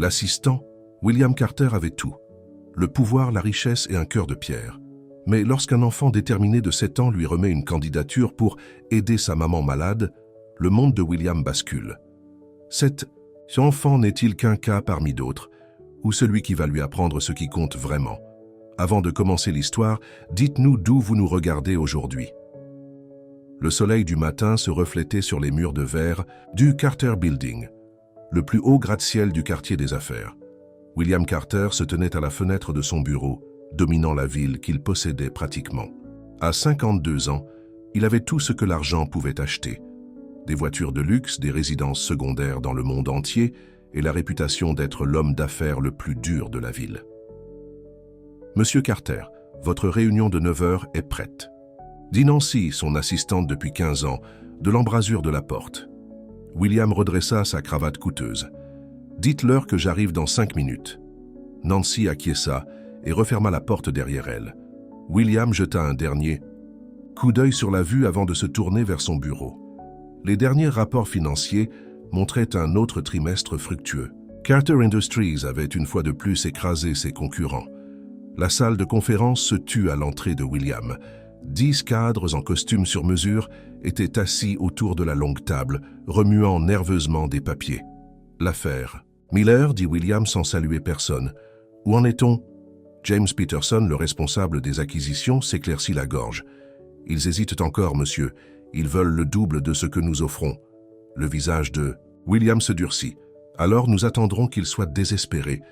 L'assistant, William Carter avait tout. Le pouvoir, la richesse et un cœur de pierre. Mais lorsqu'un enfant déterminé de 7 ans lui remet une candidature pour aider sa maman malade, le monde de William bascule. Cet enfant n'est-il qu'un cas parmi d'autres, ou celui qui va lui apprendre ce qui compte vraiment? Avant de commencer l'histoire, dites-nous d'où vous nous regardez aujourd'hui. Le soleil du matin se reflétait sur les murs de verre du Carter Building, le plus haut gratte-ciel du quartier des affaires. William Carter se tenait à la fenêtre de son bureau, dominant la ville qu'il possédait pratiquement. À 52 ans, il avait tout ce que l'argent pouvait acheter. Des voitures de luxe, des résidences secondaires dans le monde entier et la réputation d'être l'homme d'affaires le plus dur de la ville. Monsieur Carter, votre réunion de 9 heures est prête. Dit Nancy, son assistante depuis 15 ans, de l'embrasure de la porte. William redressa sa cravate coûteuse. Dites-leur que j'arrive dans 5 minutes. Nancy acquiesça et referma la porte derrière elle. William jeta un dernier coup d'œil sur la vue avant de se tourner vers son bureau. Les derniers rapports financiers montraient un autre trimestre fructueux. Carter Industries avait une fois de plus écrasé ses concurrents. La salle de conférence se tut à l'entrée de William. 10 cadres en costume sur mesure étaient assis autour de la longue table, remuant nerveusement des papiers. L'affaire. Miller, dit William sans saluer personne. Où en est-on? James Peterson, le responsable des acquisitions, s'éclaircit la gorge. Ils hésitent encore, monsieur. Ils veulent le double de ce que nous offrons. Le visage de William se durcit. Alors nous attendrons qu'ils soient désespérés.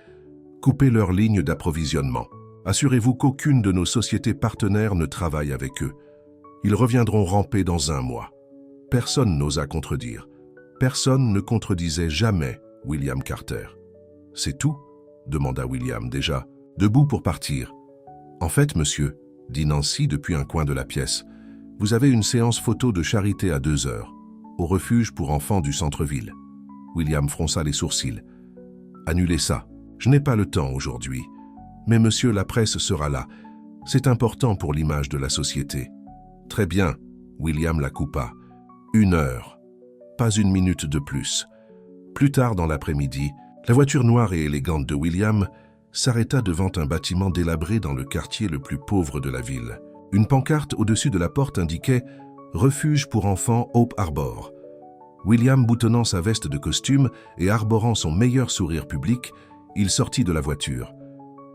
Coupez leur ligne d'approvisionnement. Assurez-vous qu'aucune de nos sociétés partenaires ne travaille avec eux. Ils reviendront ramper dans 1 mois. Personne n'osa contredire. Personne ne contredisait jamais William Carter. C'est tout? Demanda William, déjà debout pour partir. En fait, monsieur, dit Nancy depuis un coin de la pièce, vous avez une séance photo de charité à 2 heures, au refuge pour enfants du centre-ville. William fronça les sourcils. Annulez ça. Je n'ai pas le temps aujourd'hui. Mais monsieur, la presse sera là. C'est important pour l'image de la société. Très bien, William la coupa. 1 heure. Pas 1 minute de plus. Plus tard dans l'après-midi, la voiture noire et élégante de William s'arrêta devant un bâtiment délabré dans le quartier le plus pauvre de la ville. Une pancarte au-dessus de la porte indiquait « Refuge pour enfants Hope Harbor ». William, boutonnant sa veste de costume et arborant son meilleur sourire public, il sortit de la voiture.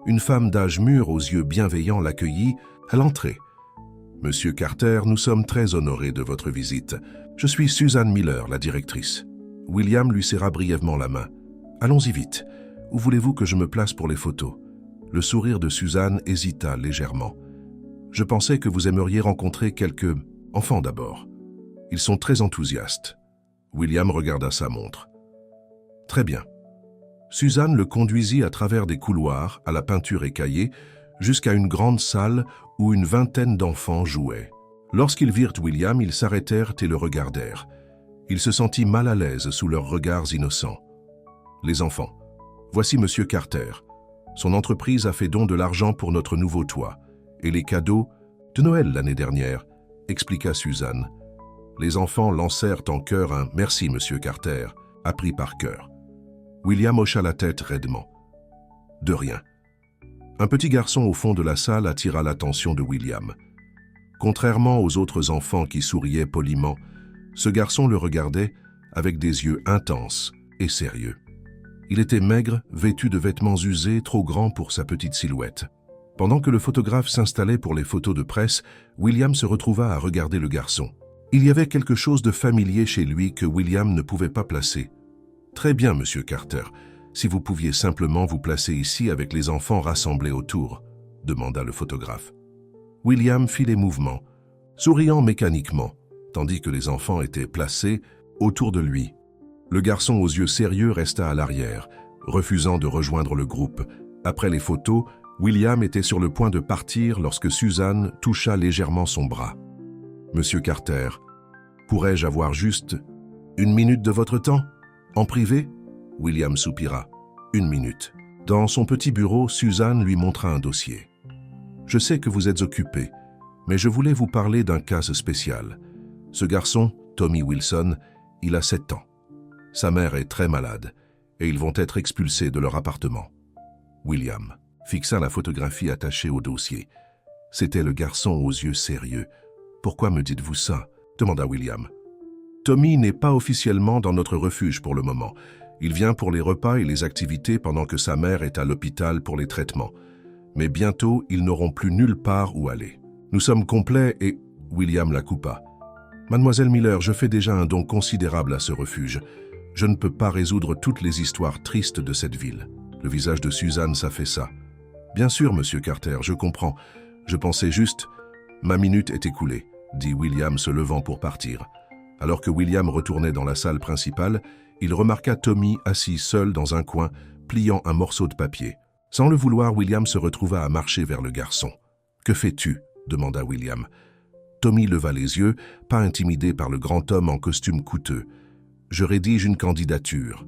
Une femme d'âge mûr aux yeux bienveillants l'accueillit à l'entrée. « Monsieur Carter, nous sommes très honorés de votre visite. Je suis Suzanne Miller, la directrice. » William lui serra brièvement la main. « Allons-y vite. Où voulez-vous que je me place pour les photos ?» Le sourire de Suzanne hésita légèrement. « Je pensais que vous aimeriez rencontrer quelques enfants d'abord. Ils sont très enthousiastes. » William regarda sa montre. « Très bien. » Suzanne le conduisit à travers des couloirs, à la peinture écaillée, jusqu'à une grande salle où une vingtaine d'enfants jouaient. Lorsqu'ils virent William, ils s'arrêtèrent et le regardèrent. Il se sentit mal à l'aise sous leurs regards innocents. « Les enfants, voici Monsieur Carter. Son entreprise a fait don de l'argent pour notre nouveau toit. Et les cadeaux de Noël l'année dernière, » expliqua Suzanne. Les enfants lancèrent en chœur un « Merci, Monsieur Carter », appris par cœur. William hocha la tête raidement. « De rien. » Un petit garçon au fond de la salle attira l'attention de William. Contrairement aux autres enfants qui souriaient poliment, ce garçon le regardait avec des yeux intenses et sérieux. Il était maigre, vêtu de vêtements usés, trop grands pour sa petite silhouette. Pendant que le photographe s'installait pour les photos de presse, William se retrouva à regarder le garçon. Il y avait quelque chose de familier chez lui que William ne pouvait pas placer. « Très bien, Monsieur Carter. Si vous pouviez simplement vous placer ici avec les enfants rassemblés autour, » demanda le photographe. William fit les mouvements, souriant mécaniquement, tandis que les enfants étaient placés autour de lui. Le garçon aux yeux sérieux resta à l'arrière, refusant de rejoindre le groupe. Après les photos, William était sur le point de partir lorsque Suzanne toucha légèrement son bras. « Monsieur Carter, pourrais-je avoir juste 1 minute de votre temps? En privé ?» William soupira. 1 minute. Dans son petit bureau, Suzanne lui montra un dossier. « Je sais que vous êtes occupé, mais je voulais vous parler d'un cas spécial. Ce garçon, Tommy Wilson, il a 7 ans. Sa mère est très malade. et ils vont être expulsés de leur appartement. William fixa la photographie attachée au dossier. C'était le garçon aux yeux sérieux. « Pourquoi me dites-vous ça ?» demanda William. « Tommy n'est pas officiellement dans notre refuge pour le moment. Il vient pour les repas et les activités pendant que sa mère est à l'hôpital pour les traitements. Mais bientôt, ils n'auront plus nulle part où aller. Nous sommes complets et... » William la coupa. « Mademoiselle Miller, je fais déjà un don considérable à ce refuge. Je ne peux pas résoudre toutes les histoires tristes de cette ville. » Le visage de Suzanne s'affaissa. « Bien sûr, monsieur Carter, je comprends. Je pensais juste... » « Ma minute est écoulée, » dit William se levant pour partir. Alors que William retournait dans la salle principale, il remarqua Tommy assis seul dans un coin, pliant un morceau de papier. Sans le vouloir, William se retrouva à marcher vers le garçon. « Que fais-tu » demanda William. Tommy leva les yeux, pas intimidé par le grand homme en costume coûteux. « Je rédige une candidature. »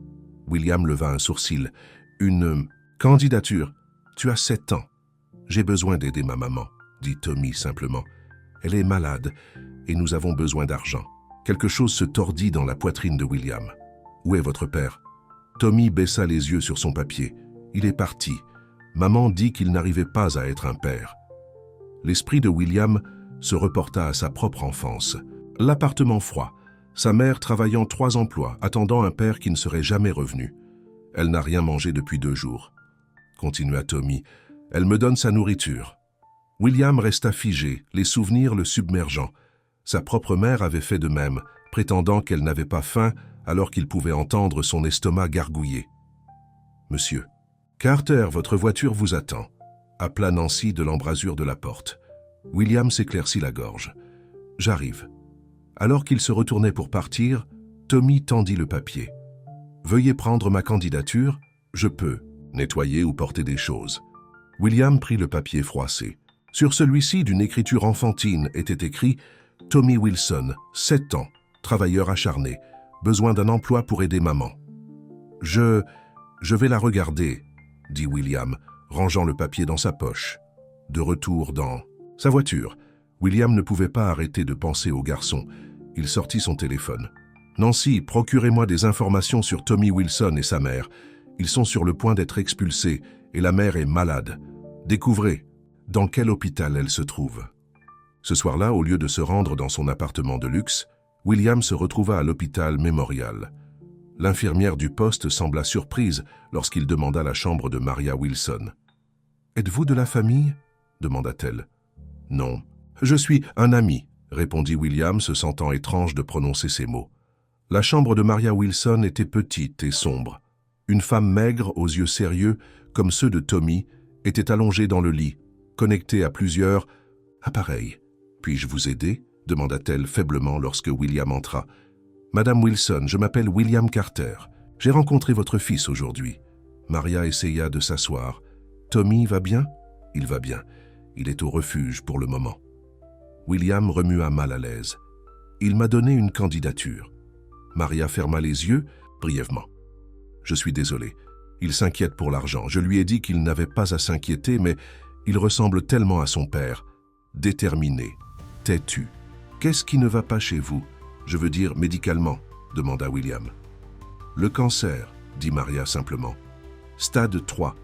William leva un sourcil. « Une candidature? Tu as 7 ans. »« J'ai besoin d'aider ma maman, » dit Tommy simplement. « Elle est malade et nous avons besoin d'argent. » Quelque chose se tordit dans la poitrine de William. « Où est votre père ?» Tommy baissa les yeux sur son papier. « Il est parti. Maman dit qu'il n'arrivait pas à être un père. » L'esprit de William se reporta à sa propre enfance. L'appartement froid, sa mère travaillant 3 emplois, attendant un père qui ne serait jamais revenu. Elle n'a rien mangé depuis 2 jours. Continua Tommy. Elle me donne sa nourriture. William resta figé, les souvenirs le submergeant. Sa propre mère avait fait de même, prétendant qu'elle n'avait pas faim alors qu'il pouvait entendre son estomac gargouiller. « Monsieur, Carter, votre voiture vous attend », appela Nancy de l'embrasure de la porte. William s'éclaircit la gorge. « J'arrive. » Alors qu'il se retournait pour partir, Tommy tendit le papier. « Veuillez prendre ma candidature, je peux nettoyer ou porter des choses. » William prit le papier froissé. Sur celui-ci, d'une écriture enfantine, était écrit « Tommy Wilson, 7 ans, travailleur acharné, besoin d'un emploi pour aider maman. »« Je vais la regarder, » dit William, rangeant le papier dans sa poche. De retour dans sa voiture, William ne pouvait pas arrêter de penser au garçon. Il sortit son téléphone. « Nancy, procurez-moi des informations sur Tommy Wilson et sa mère. Ils sont sur le point d'être expulsés et la mère est malade. Découvrez dans quel hôpital elle se trouve. » Ce soir-là, au lieu de se rendre dans son appartement de luxe, William se retrouva à l'hôpital Memorial. L'infirmière du poste sembla surprise lorsqu'il demanda la chambre de Maria Wilson. « Êtes-vous de la famille ?» demanda-t-elle. « Non. Je suis un ami, » répondit William, se sentant étrange de prononcer ces mots. La chambre de Maria Wilson était petite et sombre. Une femme maigre, aux yeux sérieux, comme ceux de Tommy, était allongée dans le lit, connectée à plusieurs appareils. « Puis-je vous aider ?» demanda-t-elle faiblement lorsque William entra. « Madame Wilson, je m'appelle William Carter. J'ai rencontré votre fils aujourd'hui. » Maria essaya de s'asseoir. « Tommy va bien ?»« Il va bien. Il est au refuge pour le moment. » William remua mal à l'aise. « Il m'a donné une candidature. » Maria ferma les yeux brièvement. « Je suis désolé. Il s'inquiète pour l'argent. Je lui ai dit qu'il n'avait pas à s'inquiéter, mais il ressemble tellement à son père. Déterminé, têtu. Qu'est-ce qui ne va pas chez vous? Je veux dire médicalement, demanda William. Le cancer, dit Maria simplement. Stade 3.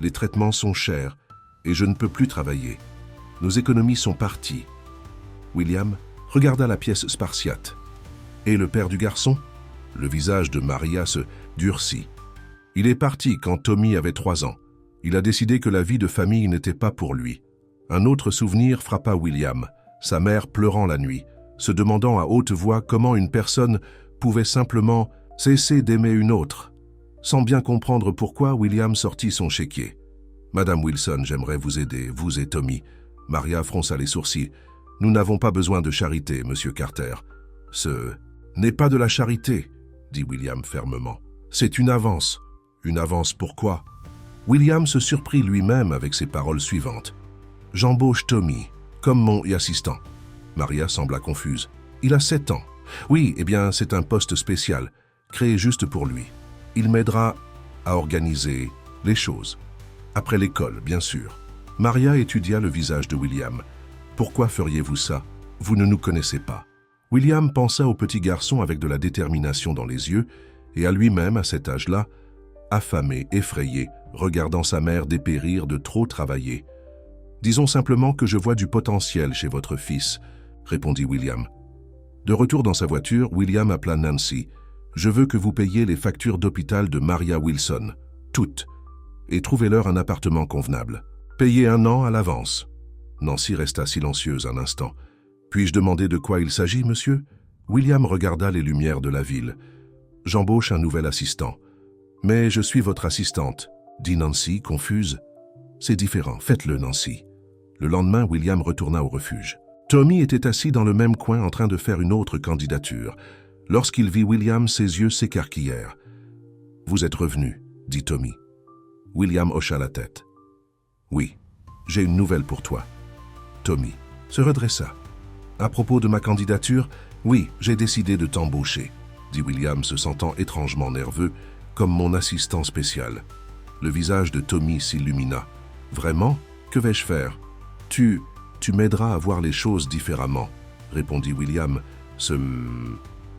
Les traitements sont chers et je ne peux plus travailler. Nos économies sont parties. William regarda la pièce spartiate. Et le père du garçon? Le visage de Maria se durcit. Il est parti quand Tommy avait 3 ans. Il a décidé que la vie de famille n'était pas pour lui. Un autre souvenir frappa William, sa mère pleurant la nuit, se demandant à haute voix comment une personne pouvait simplement cesser d'aimer une autre. Sans bien comprendre pourquoi, William sortit son chéquier. « Madame Wilson, j'aimerais vous aider, vous et Tommy. » Maria fronça les sourcils. « Nous n'avons pas besoin de charité, monsieur Carter. »« Ce n'est pas de la charité, » dit William fermement. « C'est une avance. » « Une avance pourquoi ?» William se surprit lui-même avec ces paroles suivantes. « J'embauche Tommy, comme mon assistant. » Maria sembla confuse. « Il a 7 ans. »« Oui, eh bien, c'est un poste spécial, créé juste pour lui. Il m'aidera à organiser les choses. Après l'école, bien sûr. » Maria étudia le visage de William. « Pourquoi feriez-vous ça? Vous ne nous connaissez pas. » William pensa au petit garçon avec de la détermination dans les yeux, et à lui-même, à cet âge-là, affamé, effrayé, regardant sa mère dépérir de trop travailler. « Disons simplement que je vois du potentiel chez votre fils », répondit William. De retour dans sa voiture, William appela Nancy. « Je veux que vous payiez les factures d'hôpital de Maria Wilson, toutes, et trouvez-leur un appartement convenable. Payez 1 an à l'avance. » Nancy resta silencieuse un instant. « Puis-je demander de quoi il s'agit, monsieur ?» William regarda les lumières de la ville. « J'embauche un nouvel assistant. »« Mais je suis votre assistante, » dit Nancy, confuse. « C'est différent, faites-le, Nancy. » Le lendemain, William retourna au refuge. Tommy était assis dans le même coin en train de faire une autre candidature. Lorsqu'il vit William, ses yeux s'écarquillèrent. « Vous êtes revenu, » dit Tommy. William hocha la tête. « Oui, j'ai une nouvelle pour toi. » Tommy se redressa. « À propos de ma candidature, oui, j'ai décidé de t'embaucher, » dit William, se sentant étrangement nerveux, comme mon assistant spécial. Le visage de Tommy s'illumina. « Vraiment? Que vais-je faire? »« Tu m'aideras à voir les choses différemment, » répondit William, se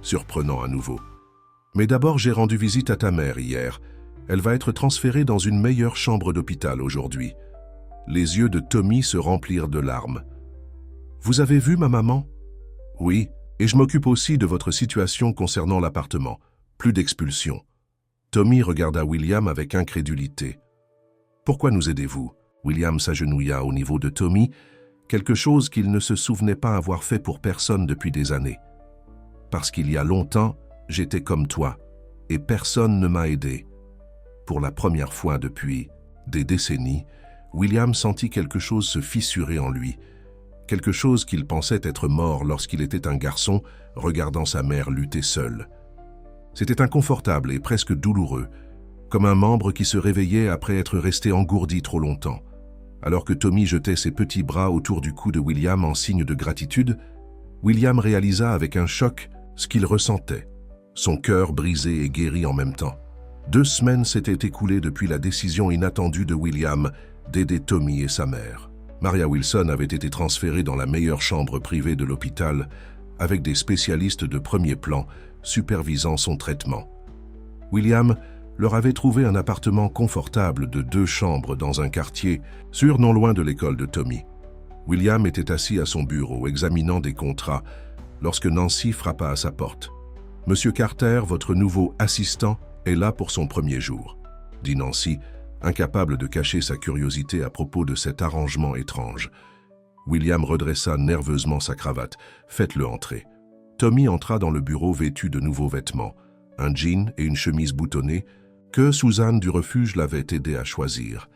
surprenant à nouveau. « Mais d'abord, j'ai rendu visite à ta mère hier. Elle va être transférée dans une meilleure chambre d'hôpital aujourd'hui. » Les yeux de Tommy se remplirent de larmes. « Vous avez vu ma maman? »« Oui, et je m'occupe aussi de votre situation concernant l'appartement. Plus d'expulsion. » Tommy regarda William avec incrédulité. « Pourquoi nous aidez-vous » William s'agenouilla au niveau de Tommy, quelque chose qu'il ne se souvenait pas avoir fait pour personne depuis des années. « Parce qu'il y a longtemps, j'étais comme toi, et personne ne m'a aidé. » Pour la première fois depuis des décennies, William sentit quelque chose se fissurer en lui, quelque chose qu'il pensait être mort lorsqu'il était un garçon regardant sa mère lutter seule. C'était inconfortable et presque douloureux, comme un membre qui se réveillait après être resté engourdi trop longtemps. Alors que Tommy jetait ses petits bras autour du cou de William en signe de gratitude, William réalisa avec un choc ce qu'il ressentait, son cœur brisé et guéri en même temps. 2 semaines s'étaient écoulées depuis la décision inattendue de William d'aider Tommy et sa mère. Maria Wilson avait été transférée dans la meilleure chambre privée de l'hôpital avec des spécialistes de premier plan supervisant son traitement. William leur avait trouvé un appartement confortable de 2 chambres dans un quartier sûr non loin de l'école de Tommy. William était assis à son bureau examinant des contrats lorsque Nancy frappa à sa porte. « Monsieur Carter, votre nouveau assistant, est là pour son premier jour, » dit Nancy, incapable de cacher sa curiosité à propos de cet arrangement étrange. William redressa nerveusement sa cravate. « Faites-le entrer. » Tommy entra dans le bureau vêtu de nouveaux vêtements, un jean et une chemise boutonnée que Suzanne du refuge l'avait aidé à choisir.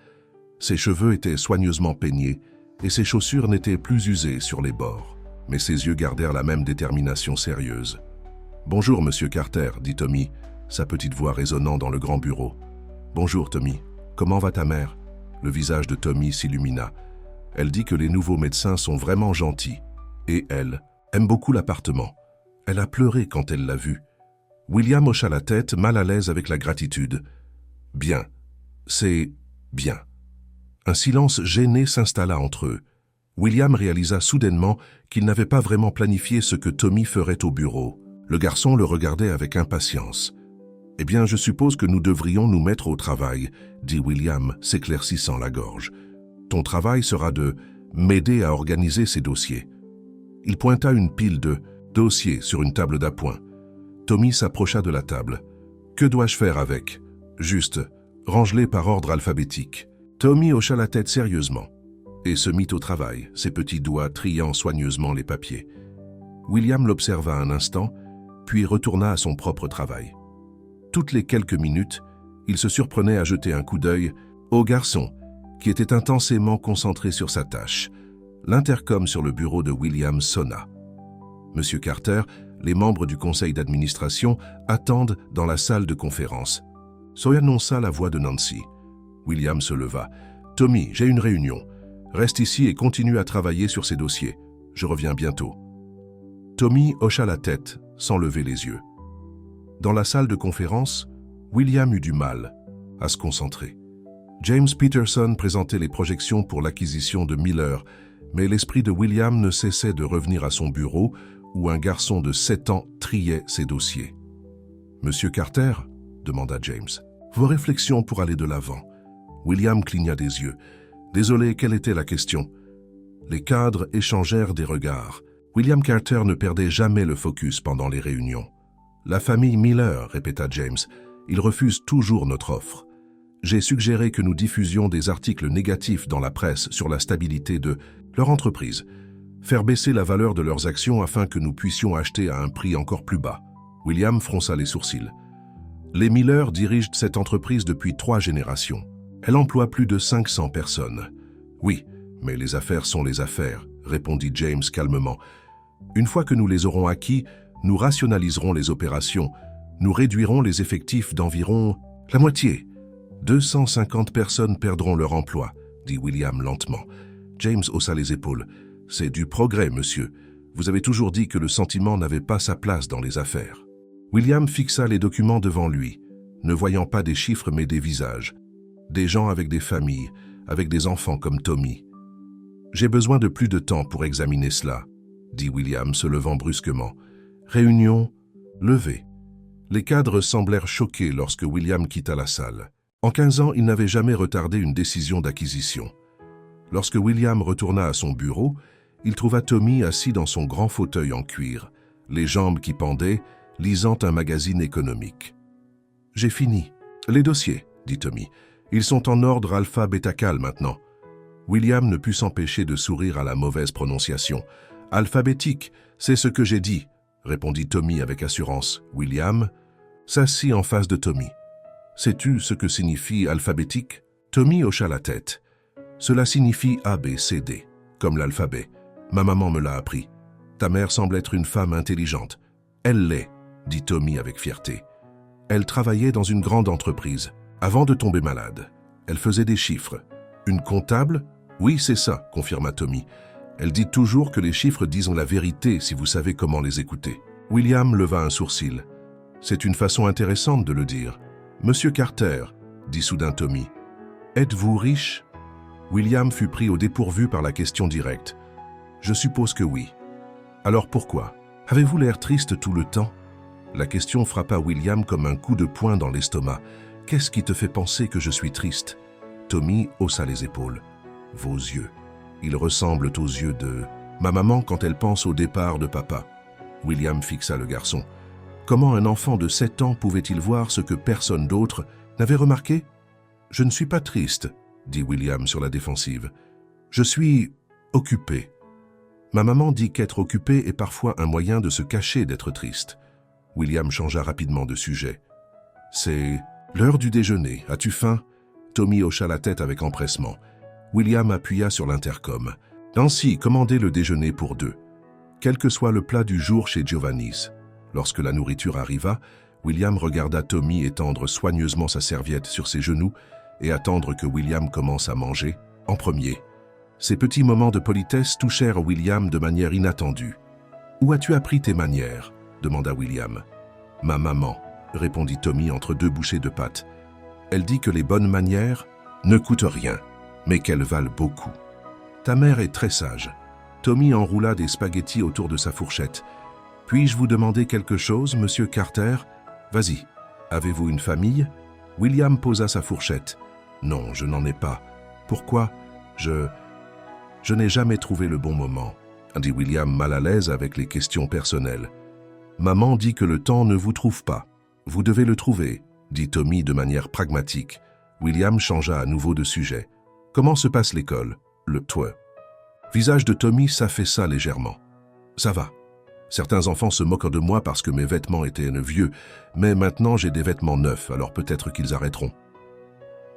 Ses cheveux étaient soigneusement peignés et ses chaussures n'étaient plus usées sur les bords, mais ses yeux gardèrent la même détermination sérieuse. « Bonjour, Monsieur Carter, » dit Tommy, sa petite voix résonnant dans le grand bureau. « Bonjour, Tommy. Comment va ta mère ?» Le visage de Tommy s'illumina. Elle dit que les nouveaux médecins sont vraiment gentils. Et elle aime beaucoup l'appartement. Elle a pleuré quand elle l'a vu. William hocha la tête, mal à l'aise avec la gratitude. « Bien. C'est bien. » Un silence gêné s'installa entre eux. William réalisa soudainement qu'il n'avait pas vraiment planifié ce que Tommy ferait au bureau. Le garçon le regardait avec impatience. « Eh bien, je suppose que nous devrions nous mettre au travail, » dit William, s'éclaircissant la gorge. « Ton travail sera de m'aider à organiser ces dossiers. » Il pointa une pile de dossiers sur une table d'appoint. Tommy s'approcha de la table. « Que dois-je faire avec ?»« Juste, range-les par ordre alphabétique. » Tommy hocha la tête sérieusement et se mit au travail, ses petits doigts triant soigneusement les papiers. William l'observa un instant, puis retourna à son propre travail. Toutes les quelques minutes, il se surprenait à jeter un coup d'œil au garçon, qui était intensément concentré sur sa tâche. L'intercom sur le bureau de William sonna. « Monsieur Carter, les membres du conseil d'administration attendent dans la salle de conférence. » Soy annonça la voix de Nancy. William se leva. « Tommy, j'ai une réunion. Reste ici et continue à travailler sur ces dossiers. Je reviens bientôt. » Tommy hocha la tête, sans lever les yeux. Dans la salle de conférence, William eut du mal à se concentrer. James Peterson présentait les projections pour l'acquisition de Miller, mais l'esprit de William ne cessait de revenir à son bureau où un garçon de 7 ans triait ses dossiers. « Monsieur Carter ?» demanda James. « Vos réflexions pour aller de l'avant. William cligna des yeux. Désolé, quelle était la question? Les cadres échangèrent des regards. William Carter ne perdait jamais le focus pendant les réunions. La famille Miller, répéta James, ils refusent toujours notre offre. J'ai suggéré que nous diffusions des articles négatifs dans la presse sur la stabilité de leur entreprise, faire baisser la valeur de leurs actions afin que nous puissions acheter à un prix encore plus bas. William fronça les sourcils. Les Miller dirigent cette entreprise depuis 3 générations. Elle emploie plus de 500 personnes. Oui, mais les affaires sont les affaires, répondit James calmement. Une fois que nous les aurons acquis, nous rationaliserons les opérations. Nous réduirons les effectifs d'environ la moitié. 250 personnes perdront leur emploi, dit William lentement. James haussa les épaules. C'est du progrès, monsieur. Vous avez toujours dit que le sentiment n'avait pas sa place dans les affaires. William fixa les documents devant lui, ne voyant pas des chiffres mais des visages. Des gens avec des familles, avec des enfants comme Tommy. J'ai besoin de plus de temps pour examiner cela, dit William se levant brusquement. Réunion levée. Les cadres semblèrent choqués lorsque William quitta la salle. En 15 ans, il n'avait jamais retardé une décision d'acquisition. Lorsque William retourna à son bureau, il trouva Tommy assis dans son grand fauteuil en cuir, les jambes qui pendaient, lisant un magazine économique. « J'ai fini. Les dossiers, dit Tommy. Ils sont en ordre alpha-bêta-cal maintenant. » William ne put s'empêcher de sourire à la mauvaise prononciation. « Alphabétique, c'est ce que j'ai dit, » répondit Tommy avec assurance. William s'assit en face de Tommy. « Sais-tu ce que signifie alphabétique » Tommy hocha la tête. « Cela signifie A, B, C, D, comme l'alphabet. Ma maman me l'a appris. Ta mère semble être une femme intelligente. Elle l'est, dit Tommy avec fierté. Elle travaillait dans une grande entreprise. Avant de tomber malade, elle faisait des chiffres. Une comptable? Oui, c'est ça, confirma Tommy. Elle dit toujours que les chiffres disent la vérité si vous savez comment les écouter. William leva un sourcil. C'est une façon intéressante de le dire. Monsieur Carter, dit soudain Tommy, êtes-vous riche? William fut pris au dépourvu par la question directe. Je suppose que oui. Alors pourquoi? Avez-vous l'air triste tout le temps? La question frappa William comme un coup de poing dans l'estomac. Qu'est-ce qui te fait penser que je suis triste? Tommy haussa les épaules. Vos yeux. Ils ressemblent aux yeux de ma maman quand elle pense au départ de papa. William fixa le garçon. Comment un enfant de 7 ans pouvait-il voir ce que personne d'autre n'avait remarqué? Je ne suis pas triste, dit William sur la défensive. Je suis occupé. Ma maman dit qu'être occupé est parfois un moyen de se cacher d'être triste. William changea rapidement de sujet. C'est l'heure du déjeuner. As-tu faim? Tommy hocha la tête avec empressement. William appuya sur l'intercom. Nancy, commandez le déjeuner pour 2. Quel que soit le plat du jour chez Giovanni's. Lorsque la nourriture arriva, William regarda Tommy étendre soigneusement sa serviette sur ses genoux et attendre que William commence à manger, en premier. Ces petits moments de politesse touchèrent William de manière inattendue. « Où as-tu appris tes manières » demanda William. « Ma maman » répondit Tommy entre 2 bouchées de pâtes. « Elle dit que les bonnes manières ne coûtent rien, mais qu'elles valent beaucoup. Ta mère est très sage. » Tommy enroula des spaghettis autour de sa fourchette. « Puis-je vous demander quelque chose, monsieur Carter? Vas-y. Avez-vous une famille » William posa sa fourchette. « Non, je n'en ai pas. Pourquoi? Je n'ai jamais trouvé le bon moment, » dit William mal à l'aise avec les questions personnelles. « Maman dit que le temps ne vous trouve pas. Vous devez le trouver, » dit Tommy de manière pragmatique. William changea à nouveau de sujet. « Comment se passe l'école? » Le toit. Visage de Tommy s'affaissa légèrement. « Ça va. Certains enfants se moquent de moi parce que mes vêtements étaient vieux, mais maintenant j'ai des vêtements neufs, alors peut-être qu'ils arrêteront. »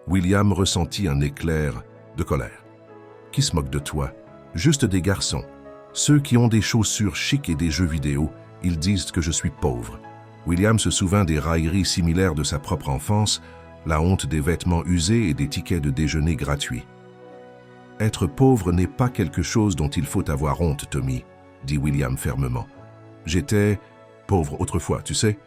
William ressentit un éclair de colère. « Qui se moque de toi? Juste des garçons. Ceux qui ont des chaussures chics et des jeux vidéo, ils disent que je suis pauvre. » William se souvint des railleries similaires de sa propre enfance, la honte des vêtements usés et des tickets de déjeuner gratuits. « Être pauvre n'est pas quelque chose dont il faut avoir honte, Tommy, » dit William fermement. « J'étais pauvre autrefois, tu sais. »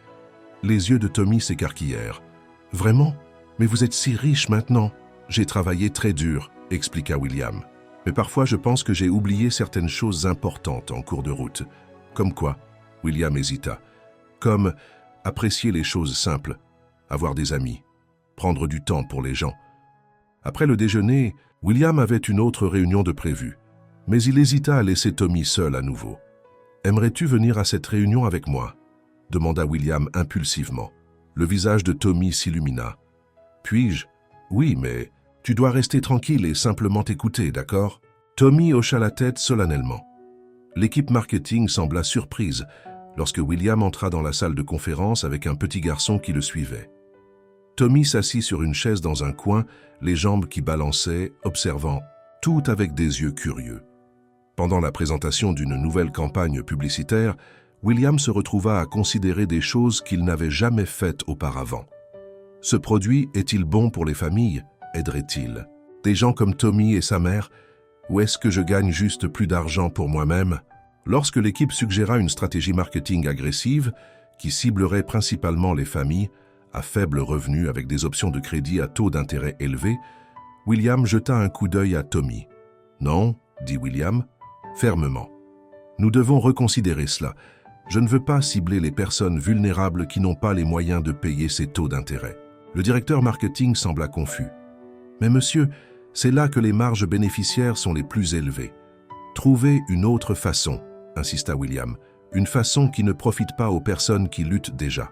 Les yeux de Tommy s'écarquillèrent. « Vraiment? Mais vous êtes si riche maintenant. »« J'ai travaillé très dur, » expliqua William. « Mais parfois je pense que j'ai oublié certaines choses importantes en cours de route. »« Comme quoi ?» William hésita. « Comme apprécier les choses simples, avoir des amis. » prendre du temps pour les gens. Après le déjeuner, William avait une autre réunion de prévue, mais il hésita à laisser Tommy seul à nouveau. « Aimerais-tu venir à cette réunion avec moi ?» demanda William impulsivement. Le visage de Tommy s'illumina. « Puis-je ? Oui, mais tu dois rester tranquille et simplement t'écouter, d'accord ?» Tommy hocha la tête solennellement. L'équipe marketing sembla surprise lorsque William entra dans la salle de conférence avec un petit garçon qui le suivait. Tommy s'assit sur une chaise dans un coin, les jambes qui balançaient, observant, tout avec des yeux curieux. Pendant la présentation d'une nouvelle campagne publicitaire, William se retrouva à considérer des choses qu'il n'avait jamais faites auparavant. Ce produit est-il bon pour les familles? Aiderait-il des gens comme Tommy et sa mère? Ou est-ce que je gagne juste plus d'argent pour moi-même? Lorsque l'équipe suggéra une stratégie marketing agressive qui ciblerait principalement les familles à faible revenu avec des options de crédit à taux d'intérêt élevés, William jeta un coup d'œil à Tommy. « Non, » dit William, fermement. « Nous devons reconsidérer cela. Je ne veux pas cibler les personnes vulnérables qui n'ont pas les moyens de payer ces taux d'intérêt. » Le directeur marketing sembla confus. « Mais monsieur, c'est là que les marges bénéficiaires sont les plus élevées. Trouvez une autre façon, » insista William, « une façon qui ne profite pas aux personnes qui luttent déjà. »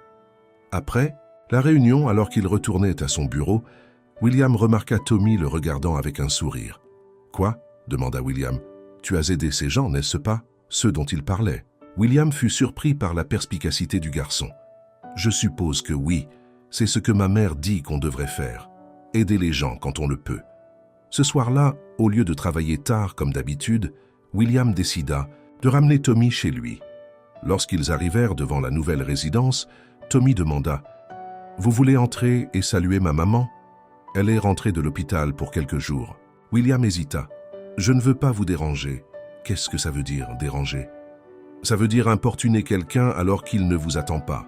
Après la réunion, alors qu'il retournait à son bureau, William remarqua Tommy le regardant avec un sourire. « Quoi ?» demanda William. « Tu as aidé ces gens, n'est-ce pas? Ceux dont il parlait. » William fut surpris par la perspicacité du garçon. « Je suppose que oui, c'est ce que ma mère dit qu'on devrait faire. Aider les gens quand on le peut. » Ce soir-là, au lieu de travailler tard comme d'habitude, William décida de ramener Tommy chez lui. Lorsqu'ils arrivèrent devant la nouvelle résidence, Tommy demanda « Vous voulez entrer et saluer ma maman? Elle est rentrée de l'hôpital pour quelques jours. » William hésita. « Je ne veux pas vous déranger. » Qu'est-ce que ça veut dire, déranger? Ça veut dire importuner quelqu'un alors qu'il ne vous attend pas.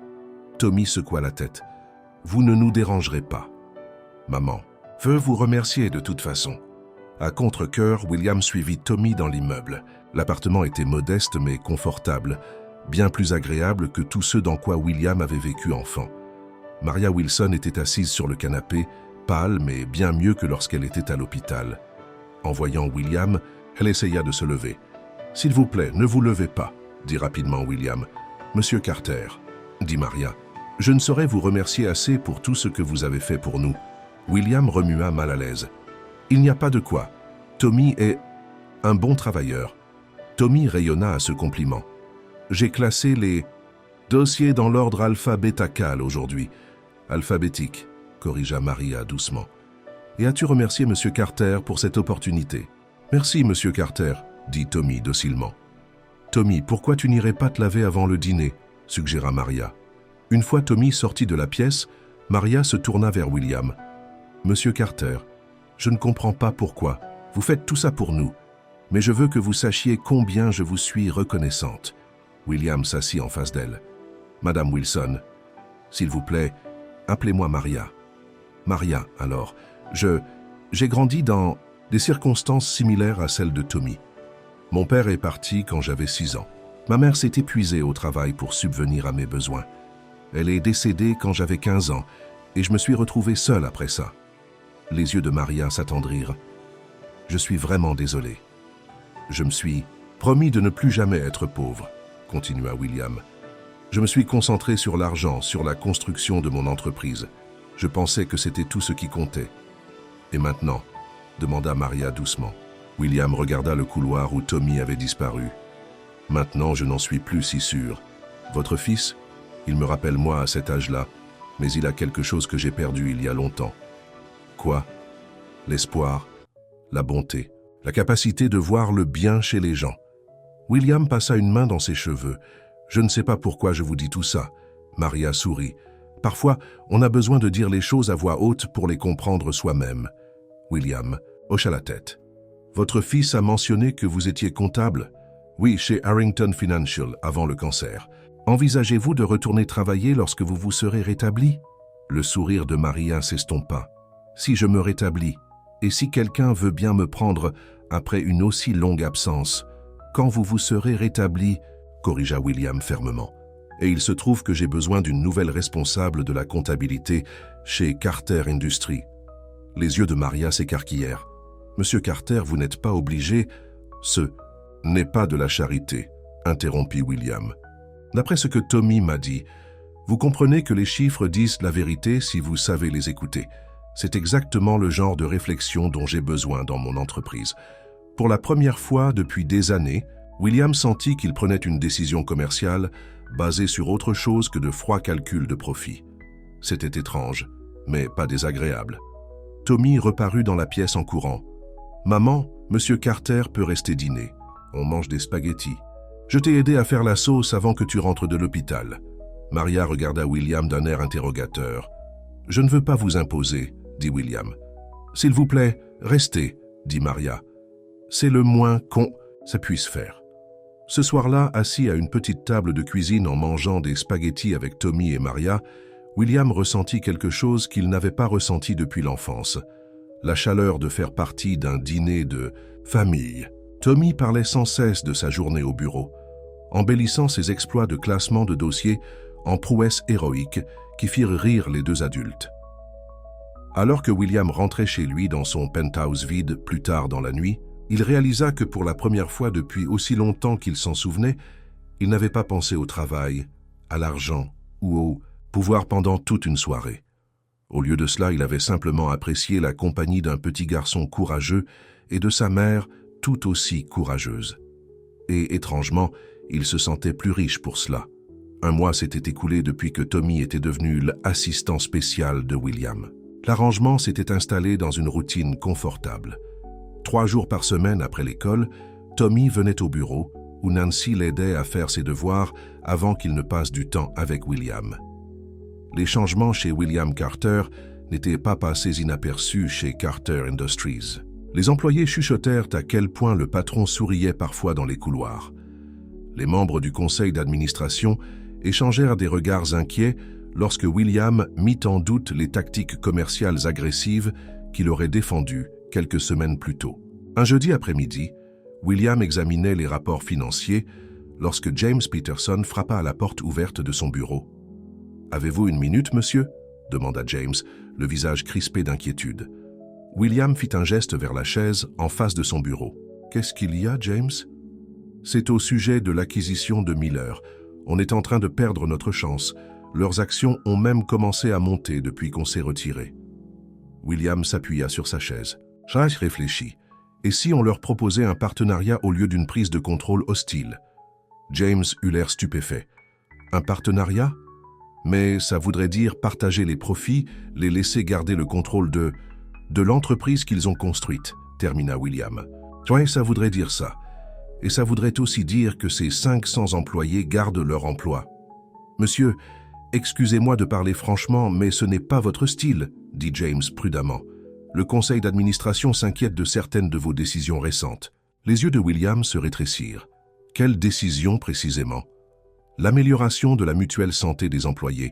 Tommy secoua la tête. « Vous ne nous dérangerez pas. » Maman veut vous remercier de toute façon. À contre-cœur, William suivit Tommy dans l'immeuble. L'appartement était modeste mais confortable, bien plus agréable que tous ceux dans quoi William avait vécu enfant. Maria Wilson était assise sur le canapé, pâle mais bien mieux que lorsqu'elle était à l'hôpital. En voyant William, elle essaya de se lever. « S'il vous plaît, ne vous levez pas, » dit rapidement William. « Monsieur Carter, » dit Maria, « je ne saurais vous remercier assez pour tout ce que vous avez fait pour nous. » William remua mal à l'aise. « Il n'y a pas de quoi. Tommy est un bon travailleur. » Tommy rayonna à ce compliment. « J'ai classé les dossiers dans l'ordre alphabétacal aujourd'hui. » « Alphabétique, » corrigea Maria doucement. « Et as-tu remercié Monsieur Carter pour cette opportunité? »« Merci, Monsieur Carter, » dit Tommy docilement. « Tommy, pourquoi tu n'irais pas te laver avant le dîner ?» suggéra Maria. Une fois Tommy sorti de la pièce, Maria se tourna vers William. « Monsieur Carter, je ne comprends pas pourquoi. Vous faites tout ça pour nous. Mais je veux que vous sachiez combien je vous suis reconnaissante. » William s'assit en face d'elle. « Madame Wilson, s'il vous plaît, appelez-moi Maria. »« Maria, alors. J'ai grandi dans des circonstances similaires à celles de Tommy. Mon père est parti quand j'avais 6 ans. Ma mère s'est épuisée au travail pour subvenir à mes besoins. Elle est décédée quand j'avais 15 ans et je me suis retrouvé seul après ça. » Les yeux de Maria s'attendrirent. « Je suis vraiment désolé. Je me suis promis de ne plus jamais être pauvre, » continua William. « Je me suis concentré sur l'argent, sur la construction de mon entreprise. Je pensais que c'était tout ce qui comptait. »« Et maintenant ?» demanda Maria doucement. William regarda le couloir où Tommy avait disparu. « Maintenant, je n'en suis plus si sûr. Votre fils, il me rappelle moi à cet âge-là, mais il a quelque chose que j'ai perdu il y a longtemps. » Quoi? L'espoir, la bonté, la capacité de voir le bien chez les gens. William passa une main dans ses cheveux. « Je ne sais pas pourquoi je vous dis tout ça. » Maria sourit. « Parfois, on a besoin de dire les choses à voix haute pour les comprendre soi-même. » William hocha la tête. « Votre fils a mentionné que vous étiez comptable? » « Oui, chez Harrington Financial, avant le cancer. Envisagez-vous de retourner travailler lorsque vous vous serez rétabli? » Le sourire de Maria s'estompa. « Si je me rétablis, et si quelqu'un veut bien me prendre après une aussi longue absence, quand vous vous serez rétabli, » corrigea William fermement. « Et il se trouve que j'ai besoin d'une nouvelle responsable de la comptabilité chez Carter Industries. Les yeux de Maria s'écarquillèrent. « Monsieur Carter, vous n'êtes pas obligé. Ce n'est pas de la charité, » interrompit William. « D'après ce que Tommy m'a dit, vous comprenez que les chiffres disent la vérité si vous savez les écouter. C'est exactement le genre de réflexion dont j'ai besoin dans mon entreprise. » Pour la première fois depuis des années, William sentit qu'il prenait une décision commerciale basée sur autre chose que de froids calculs de profit. C'était étrange, mais pas désagréable. Tommy reparut dans la pièce en courant. « Maman, Monsieur Carter peut rester dîner. On mange des spaghettis. Je t'ai aidé à faire la sauce avant que tu rentres de l'hôpital. » Maria regarda William d'un air interrogateur. « Je ne veux pas vous imposer, » dit William. « S'il vous plaît, restez, » dit Maria. « C'est le moins qu'on ça puisse faire. » Ce soir-là, assis à une petite table de cuisine en mangeant des spaghettis avec Tommy et Maria, William ressentit quelque chose qu'il n'avait pas ressenti depuis l'enfance. La chaleur de faire partie d'un dîner de famille. Tommy parlait sans cesse de sa journée au bureau, embellissant ses exploits de classement de dossiers en prouesses héroïques qui firent rire les deux adultes. Alors que William rentrait chez lui dans son penthouse vide plus tard dans la nuit, il réalisa que pour la première fois depuis aussi longtemps qu'il s'en souvenait, il n'avait pas pensé au travail, à l'argent ou au pouvoir pendant toute une soirée. Au lieu de cela, il avait simplement apprécié la compagnie d'un petit garçon courageux et de sa mère tout aussi courageuse. Et étrangement, il se sentait plus riche pour cela. Un mois s'était écoulé depuis que Tommy était devenu l'assistant spécial de William. L'arrangement s'était installé dans une routine confortable. 3 jours par semaine après l'école, Tommy venait au bureau où Nancy l'aidait à faire ses devoirs avant qu'il ne passe du temps avec William. Les changements chez William Carter n'étaient pas passés inaperçus chez Carter Industries. Les employés chuchotèrent à quel point le patron souriait parfois dans les couloirs. Les membres du conseil d'administration échangèrent des regards inquiets lorsque William mit en doute les tactiques commerciales agressives qu'il aurait défendues quelques semaines plus tôt. Un jeudi après-midi, William examinait les rapports financiers lorsque James Peterson frappa à la porte ouverte de son bureau. « Avez-vous une minute, monsieur ?» demanda James, le visage crispé d'inquiétude. William fit un geste vers la chaise en face de son bureau. « Qu'est-ce qu'il y a, James ?»« C'est au sujet de l'acquisition de Miller. On est en train de perdre notre chance. Leurs actions ont même commencé à monter depuis qu'on s'est retiré. » William s'appuya sur sa chaise. James réfléchit. Et si on leur proposait un partenariat au lieu d'une prise de contrôle hostile? James eut l'air stupéfait. Un partenariat? Mais ça voudrait dire partager les profits, les laisser garder le contrôle de l'entreprise qu'ils ont construite, termina William. Ouais, ça voudrait dire ça. Et ça voudrait aussi dire que ces 500 employés gardent leur emploi. Monsieur, excusez-moi de parler franchement, mais ce n'est pas votre style, dit James prudemment. Le conseil d'administration s'inquiète de certaines de vos décisions récentes. Les yeux de William se rétrécirent. Quelle décision précisément? L'amélioration de la mutuelle santé des employés,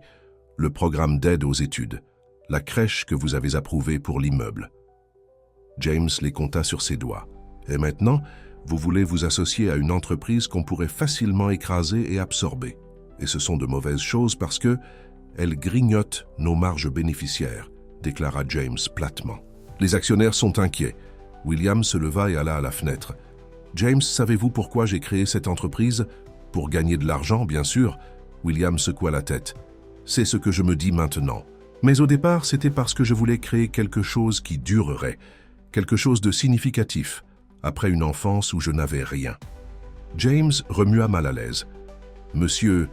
le programme d'aide aux études, la crèche que vous avez approuvée pour l'immeuble. James les compta sur ses doigts. Et maintenant, vous voulez vous associer à une entreprise qu'on pourrait facilement écraser et absorber. Et ce sont de mauvaises choses parce que elles grignotent nos marges bénéficiaires, déclara James platement. Les actionnaires sont inquiets. William se leva et alla à la fenêtre. James, savez-vous pourquoi j'ai créé cette entreprise? Pour gagner de l'argent, bien sûr. William secoua la tête. C'est ce que je me dis maintenant. Mais au départ, c'était parce que je voulais créer quelque chose qui durerait, quelque chose de significatif, après une enfance où je n'avais rien. James remua mal à l'aise. Monsieur,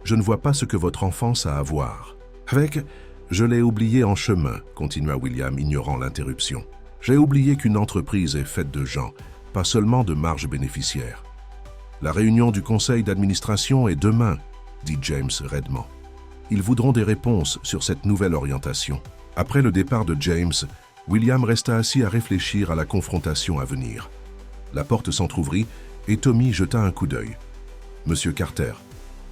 je ne vois pas ce que votre enfance a à voir. Avec... Je l'ai oublié en chemin, continua William, ignorant l'interruption. J'ai oublié qu'une entreprise est faite de gens, pas seulement de marges bénéficiaires. La réunion du conseil d'administration est demain, dit James raidement. Ils voudront des réponses sur cette nouvelle orientation. Après le départ de James, William resta assis à réfléchir à la confrontation à venir. La porte s'entr'ouvrit et Tommy jeta un coup d'œil. « Monsieur Carter,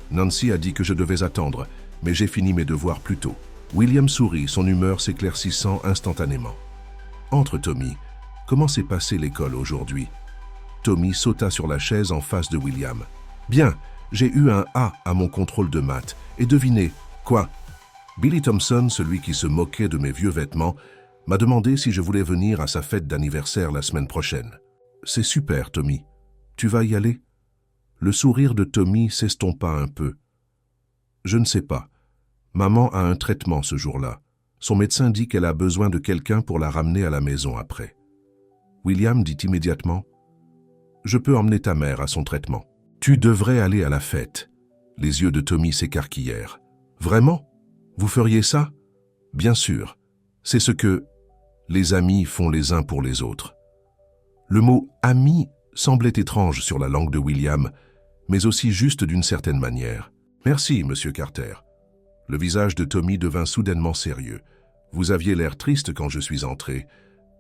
Nancy a dit que je devais attendre, mais j'ai fini mes devoirs plus tôt. » William sourit, son humeur s'éclaircissant instantanément. « Entre, Tommy. Comment s'est passée l'école aujourd'hui ?» Tommy sauta sur la chaise en face de William. « Bien, j'ai eu un A à mon contrôle de maths. Et devinez, quoi ?» Billy Thompson, celui qui se moquait de mes vieux vêtements, m'a demandé si je voulais venir à sa fête d'anniversaire la semaine prochaine. C'est super, Tommy. Tu vas y aller? Le sourire de Tommy s'estompa un peu. Je ne sais pas. Maman a un traitement ce jour-là. Son médecin dit qu'elle a besoin de quelqu'un pour la ramener à la maison après. William dit immédiatement « Je peux emmener ta mère à son traitement. Tu devrais aller à la fête. » Les yeux de Tommy s'écarquillèrent. « Vraiment? Vous feriez ça? » « Bien sûr. C'est ce que les amis font les uns pour les autres. » Le mot « ami » semblait étrange sur la langue de William, mais aussi juste d'une certaine manière. « Merci, Monsieur Carter. » Le visage de Tommy devint soudainement sérieux. « Vous aviez l'air triste quand je suis entré.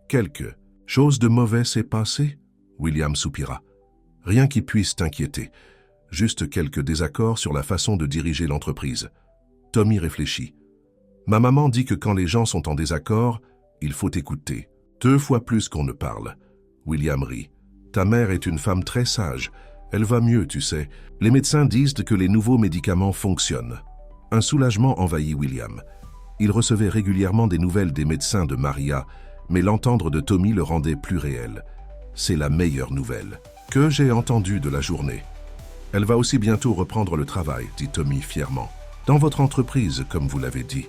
Quelque chose de mauvais s'est passé ?» William soupira. « Rien qui puisse t'inquiéter. Juste quelques désaccords sur la façon de diriger l'entreprise. » Tommy réfléchit. « Ma maman dit que quand les gens sont en désaccord, il faut écouter. 2 fois plus qu'on ne parle. » William rit. « Ta mère est une femme très sage. Elle va mieux, tu sais. Les médecins disent que les nouveaux médicaments fonctionnent. » Un soulagement envahit William. Il recevait régulièrement des nouvelles des médecins de Maria, mais l'entendre de Tommy le rendait plus réel. « C'est la meilleure nouvelle que j'ai entendue de la journée. » « Elle va aussi bientôt reprendre le travail, dit Tommy fièrement. « Dans votre entreprise, comme vous l'avez dit. »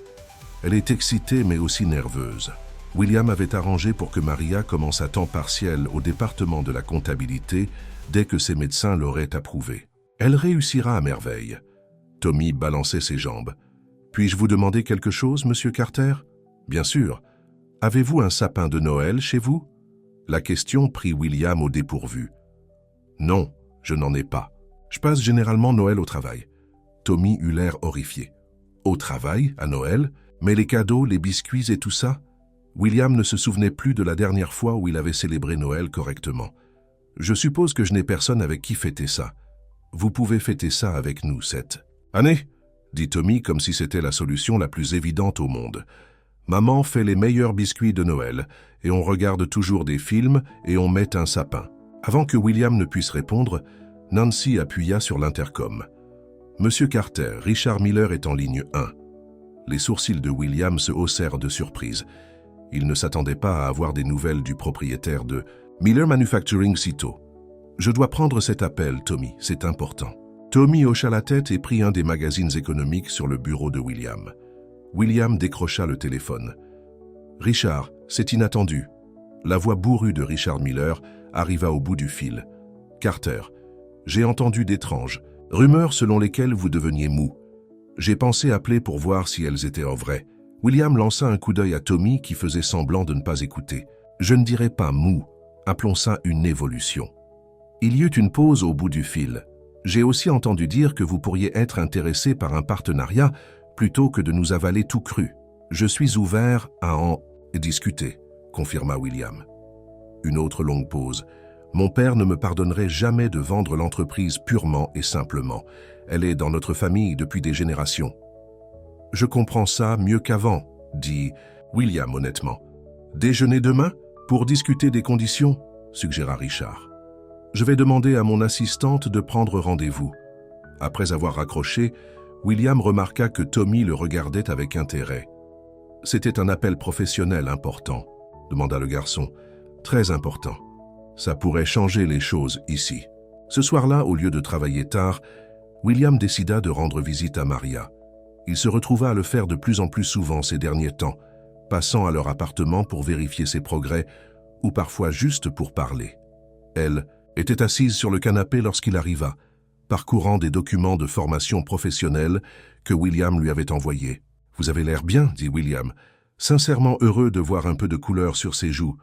Elle est excitée mais aussi nerveuse. William avait arrangé pour que Maria commence à temps partiel au département de la comptabilité dès que ses médecins l'auraient approuvé. Elle réussira à merveille. Tommy balançait ses jambes. « Puis-je vous demander quelque chose, Monsieur Carter? »« Bien sûr. Avez-vous un sapin de Noël chez vous ?» La question prit William au dépourvu. « Non, je n'en ai pas. Je passe généralement Noël au travail. » Tommy eut l'air horrifié. « Au travail, à Noël? Mais les cadeaux, les biscuits et tout ça ?» William ne se souvenait plus de la dernière fois où il avait célébré Noël correctement. « Je suppose que je n'ai personne avec qui fêter ça. Vous pouvez fêter ça avec nous cette année, » dit Tommy comme si c'était la solution la plus évidente au monde. « Maman fait les meilleurs biscuits de Noël, et on regarde toujours des films et on met un sapin. » Avant que William ne puisse répondre, Nancy appuya sur l'intercom. « Monsieur Carter, Richard Miller est en ligne 1. » Les sourcils de William se haussèrent de surprise. Il ne s'attendait pas à avoir des nouvelles du propriétaire de Miller Manufacturing sitôt. « Je dois prendre cet appel, Tommy, c'est important. » Tommy hocha la tête et prit un des magazines économiques sur le bureau de William. William décrocha le téléphone. « Richard, c'est inattendu. » La voix bourrue de Richard Miller arriva au bout du fil. « Carter, j'ai entendu d'étranges rumeurs selon lesquelles vous deveniez mou. J'ai pensé appeler pour voir si elles étaient vraies. » William lança un coup d'œil à Tommy qui faisait semblant de ne pas écouter. « Je ne dirais pas mou, appelons ça une évolution. » Il y eut une pause au bout du fil. « J'ai aussi entendu dire que vous pourriez être intéressé par un partenariat plutôt que de nous avaler tout cru. Je suis ouvert à en discuter, » confirma William. Une autre longue pause. « Mon père ne me pardonnerait jamais de vendre l'entreprise purement et simplement. Elle est dans notre famille depuis des générations. » « Je comprends ça mieux qu'avant, » dit William honnêtement. « Déjeuner demain pour discuter des conditions ?» suggéra Richard. « Je vais demander à mon assistante de prendre rendez-vous. » Après avoir raccroché, William remarqua que Tommy le regardait avec intérêt. « C'était un appel professionnel important, » demanda le garçon. « Très important. Ça pourrait changer les choses ici. » Ce soir-là, au lieu de travailler tard, William décida de rendre visite à Maria. Il se retrouva à le faire de plus en plus souvent ces derniers temps, passant à leur appartement pour vérifier ses progrès ou parfois juste pour parler. Elle était assise sur le canapé lorsqu'il arriva, parcourant des documents de formation professionnelle que William lui avait envoyés. « Vous avez l'air bien, » dit William, sincèrement heureux de voir un peu de couleur sur ses joues.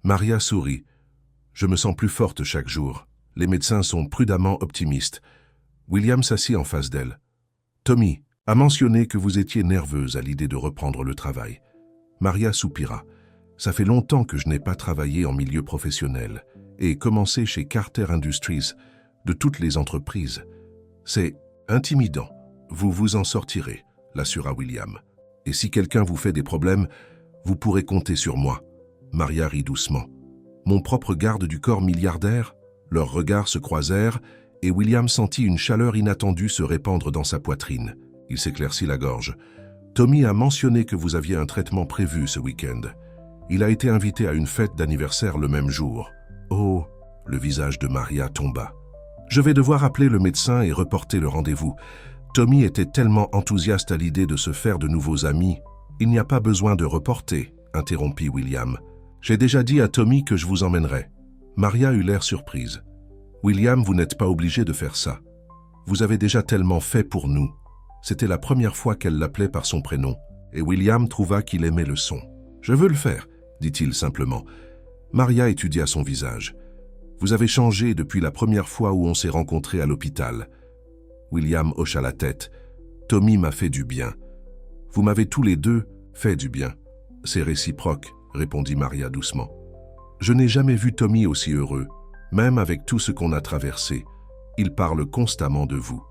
Maria sourit. « Je me sens plus forte chaque jour. Les médecins sont prudemment optimistes. » William s'assit en face d'elle. « Tommy a mentionné que vous étiez nerveuse à l'idée de reprendre le travail. » Maria soupira. « Ça fait longtemps que je n'ai pas travaillé en milieu professionnel et commencé chez Carter Industries, de toutes les entreprises. C'est intimidant. Vous vous en sortirez, » l'assura William. « Et si quelqu'un vous fait des problèmes, vous pourrez compter sur moi. » Maria rit doucement. « Mon propre garde du corps milliardaire ?» Leurs regards se croisèrent et William sentit une chaleur inattendue se répandre dans sa poitrine. Il s'éclaircit la gorge. « Tommy a mentionné que vous aviez un traitement prévu ce week-end. Il a été invité à une fête d'anniversaire le même jour. Oh, le visage de Maria tomba. Je vais devoir appeler le médecin et reporter le rendez-vous. Tommy était tellement enthousiaste à l'idée de se faire de nouveaux amis. Il n'y a pas besoin de reporter, interrompit William. J'ai déjà dit à Tommy que je vous emmènerai. Maria eut l'air surprise. William, vous n'êtes pas obligé de faire ça. Vous avez déjà tellement fait pour nous. C'était la première fois qu'elle l'appelait par son prénom, et William trouva qu'il aimait le son. Je veux le faire, dit-il simplement. Maria étudia son visage. Vous avez changé depuis la première fois où on s'est rencontrés à l'hôpital. William hocha la tête. Tommy m'a fait du bien. Vous m'avez tous les deux fait du bien. C'est réciproque, répondit Maria doucement. Je n'ai jamais vu Tommy aussi heureux, même avec tout ce qu'on a traversé. Il parle constamment de vous.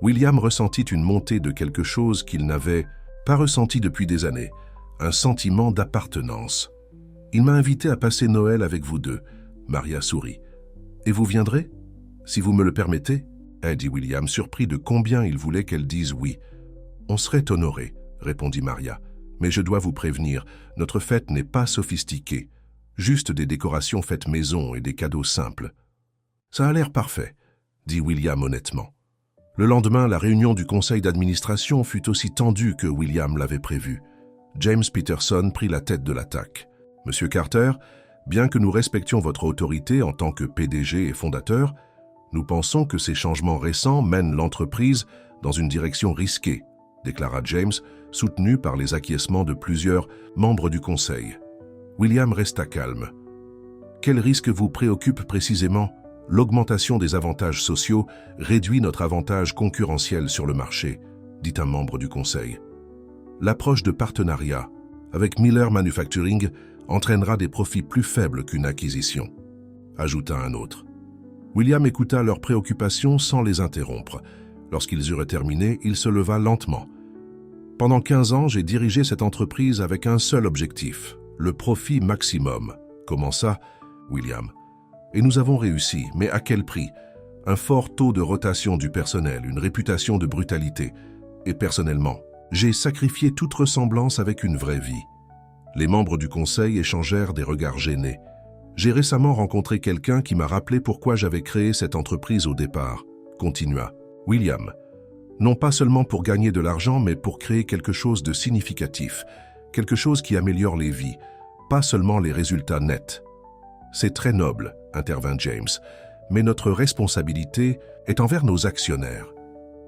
William ressentit une montée de quelque chose qu'il n'avait pas ressenti depuis des années, un sentiment d'appartenance. Il m'a invité à passer Noël avec vous deux. Maria sourit. Et vous viendrez? Si vous me le permettez, dit William, surpris de combien il voulait qu'elle dise oui. On serait honoré, répondit Maria. Mais je dois vous prévenir, notre fête n'est pas sophistiquée. Juste des décorations faites maison et des cadeaux simples. Ça a l'air parfait, dit William honnêtement. Le lendemain, la réunion du conseil d'administration fut aussi tendue que William l'avait prévu. James Peterson prit la tête de l'attaque. « Monsieur Carter, bien que nous respections votre autorité en tant que PDG et fondateur, nous pensons que ces changements récents mènent l'entreprise dans une direction risquée, déclara James, soutenu par les acquiescements de plusieurs membres du conseil. William resta calme. « Quel risque vous préoccupe précisément ? L'augmentation des avantages sociaux réduit notre avantage concurrentiel sur le marché, dit un membre du conseil. L'approche de partenariat avec Miller Manufacturing entraînera des profits plus faibles qu'une acquisition, ajouta un autre. William écouta leurs préoccupations sans les interrompre. Lorsqu'ils eurent terminé, il se leva lentement. Pendant 15 ans, j'ai dirigé cette entreprise avec un seul objectif, le profit maximum. Comment ça, William? Et nous avons réussi, mais à quel prix? Un fort taux de rotation du personnel, une réputation de brutalité. Et personnellement, j'ai sacrifié toute ressemblance avec une vraie vie. Les membres du conseil échangèrent des regards gênés. J'ai récemment rencontré quelqu'un qui m'a rappelé pourquoi j'avais créé cette entreprise au départ, continua William. Non pas seulement pour gagner de l'argent, mais pour créer quelque chose de significatif, quelque chose qui améliore les vies, pas seulement les résultats nets. C'est très noble, intervint James, mais notre responsabilité est envers nos actionnaires.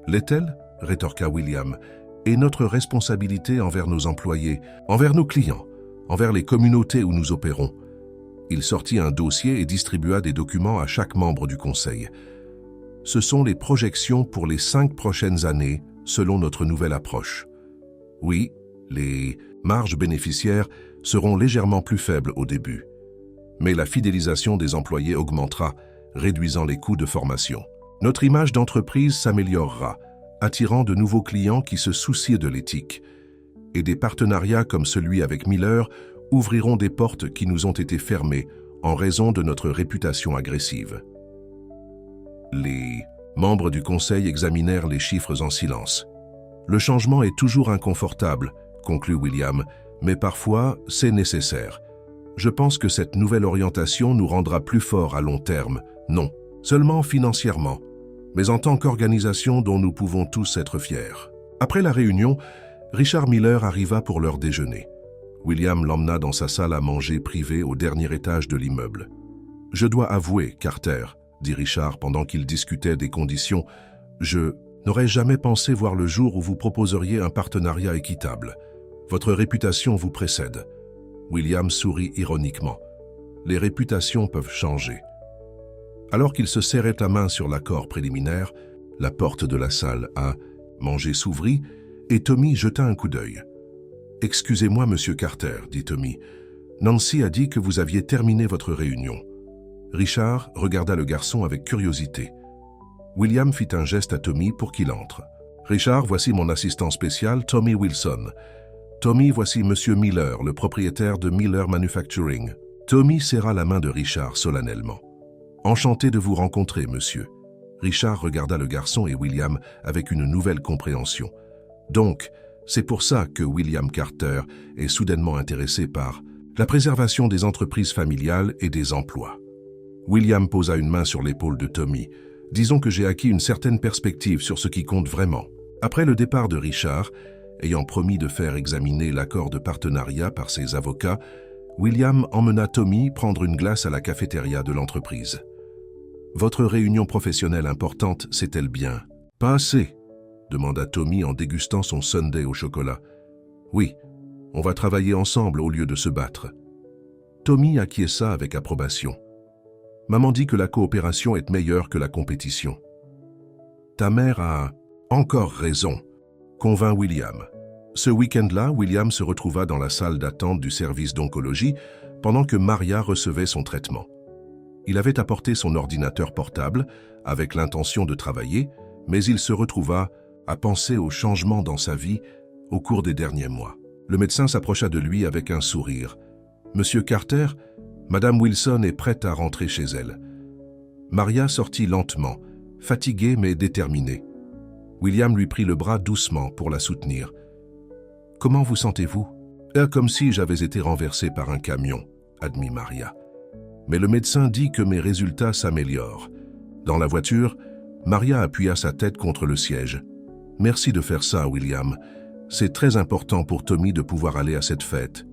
L'est-elle? Rétorqua William. Et notre responsabilité envers nos employés, envers nos clients, envers les communautés où nous opérons. Il sortit un dossier et distribua des documents à chaque membre du conseil. Ce sont les projections pour les 5 prochaines années selon notre nouvelle approche. Oui, les marges bénéficiaires seront légèrement plus faibles au début. Mais la fidélisation des employés augmentera, réduisant les coûts de formation. Notre image d'entreprise s'améliorera, attirant de nouveaux clients qui se soucient de l'éthique. Et des partenariats comme celui avec Miller ouvriront des portes qui nous ont été fermées en raison de notre réputation agressive. Les membres du conseil examinèrent les chiffres en silence. Le changement est toujours inconfortable, conclut William, mais parfois c'est nécessaire. Je pense que cette nouvelle orientation nous rendra plus forts à long terme, non seulement financièrement, mais en tant qu'organisation dont nous pouvons tous être fiers. Après la réunion, Richard Miller arriva pour leur déjeuner. William l'emmena dans sa salle à manger privée au dernier étage de l'immeuble. « Je dois avouer, Carter, » dit Richard pendant qu'ils discutaient des conditions, « je n'aurais jamais pensé voir le jour où vous proposeriez un partenariat équitable. Votre réputation vous précède. » William sourit ironiquement. « Les réputations peuvent changer. » Alors qu'ils se serraient la main sur l'accord préliminaire, la porte de la salle à manger s'ouvrit et Tommy jeta un coup d'œil. « Excusez-moi, monsieur Carter, » dit Tommy. « Nancy a dit que vous aviez terminé votre réunion. » Richard regarda le garçon avec curiosité. William fit un geste à Tommy pour qu'il entre. « Richard, voici mon assistant spécial, Tommy Wilson. Tommy, voici monsieur Miller, le propriétaire de Miller Manufacturing. » Tommy serra la main de Richard solennellement. « Enchanté de vous rencontrer, monsieur. » Richard regarda le garçon et William avec une nouvelle compréhension. « Donc, C'est pour ça que William Carter est soudainement intéressé par la préservation des entreprises familiales et des emplois. William posa une main sur l'épaule de Tommy. Disons que j'ai acquis une certaine perspective sur ce qui compte vraiment. Après le départ de Richard, ayant promis de faire examiner l'accord de partenariat par ses avocats, William emmena Tommy prendre une glace à la cafétéria de l'entreprise. « Votre réunion professionnelle importante, c'est-elle bien ?»« Pas assez ?» demanda Tommy en dégustant son sundae au chocolat. « Oui, on va travailler ensemble au lieu de se battre. » Tommy acquiesça avec approbation. « Maman dit que la coopération est meilleure que la compétition. »« Ta mère a encore raison », convint William. Ce week-end-là, William se retrouva dans la salle d'attente du service d'oncologie pendant que Maria recevait son traitement. Il avait apporté son ordinateur portable avec l'intention de travailler, mais il se retrouva à penser aux changements dans sa vie au cours des derniers mois. Le médecin s'approcha de lui avec un sourire. « Monsieur Carter, Madame Wilson est prête à rentrer chez elle. » Maria sortit lentement, fatiguée mais déterminée. William lui prit le bras doucement pour la soutenir. « Comment vous sentez-vous ?»« Comme si j'avais été renversé par un camion, » admit Maria. « Mais le médecin dit que mes résultats s'améliorent. » Dans la voiture, Maria appuya sa tête contre le siège. « Merci de faire ça, William. C'est très important pour Tommy de pouvoir aller à cette fête. »«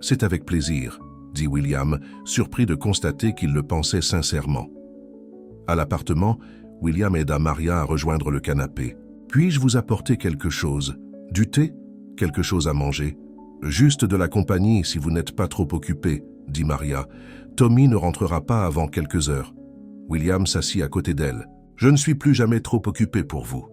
C'est avec plaisir, » dit William, surpris de constater qu'il le pensait sincèrement. À l'appartement, William aida Maria à rejoindre le canapé. « Puis-je vous apporter quelque chose? Du thé? Quelque chose à manger? Juste de la compagnie si vous n'êtes pas trop occupé, » dit Maria. « Tommy ne rentrera pas avant quelques heures. » William s'assit à côté d'elle. « Je ne suis plus jamais trop occupé pour vous. »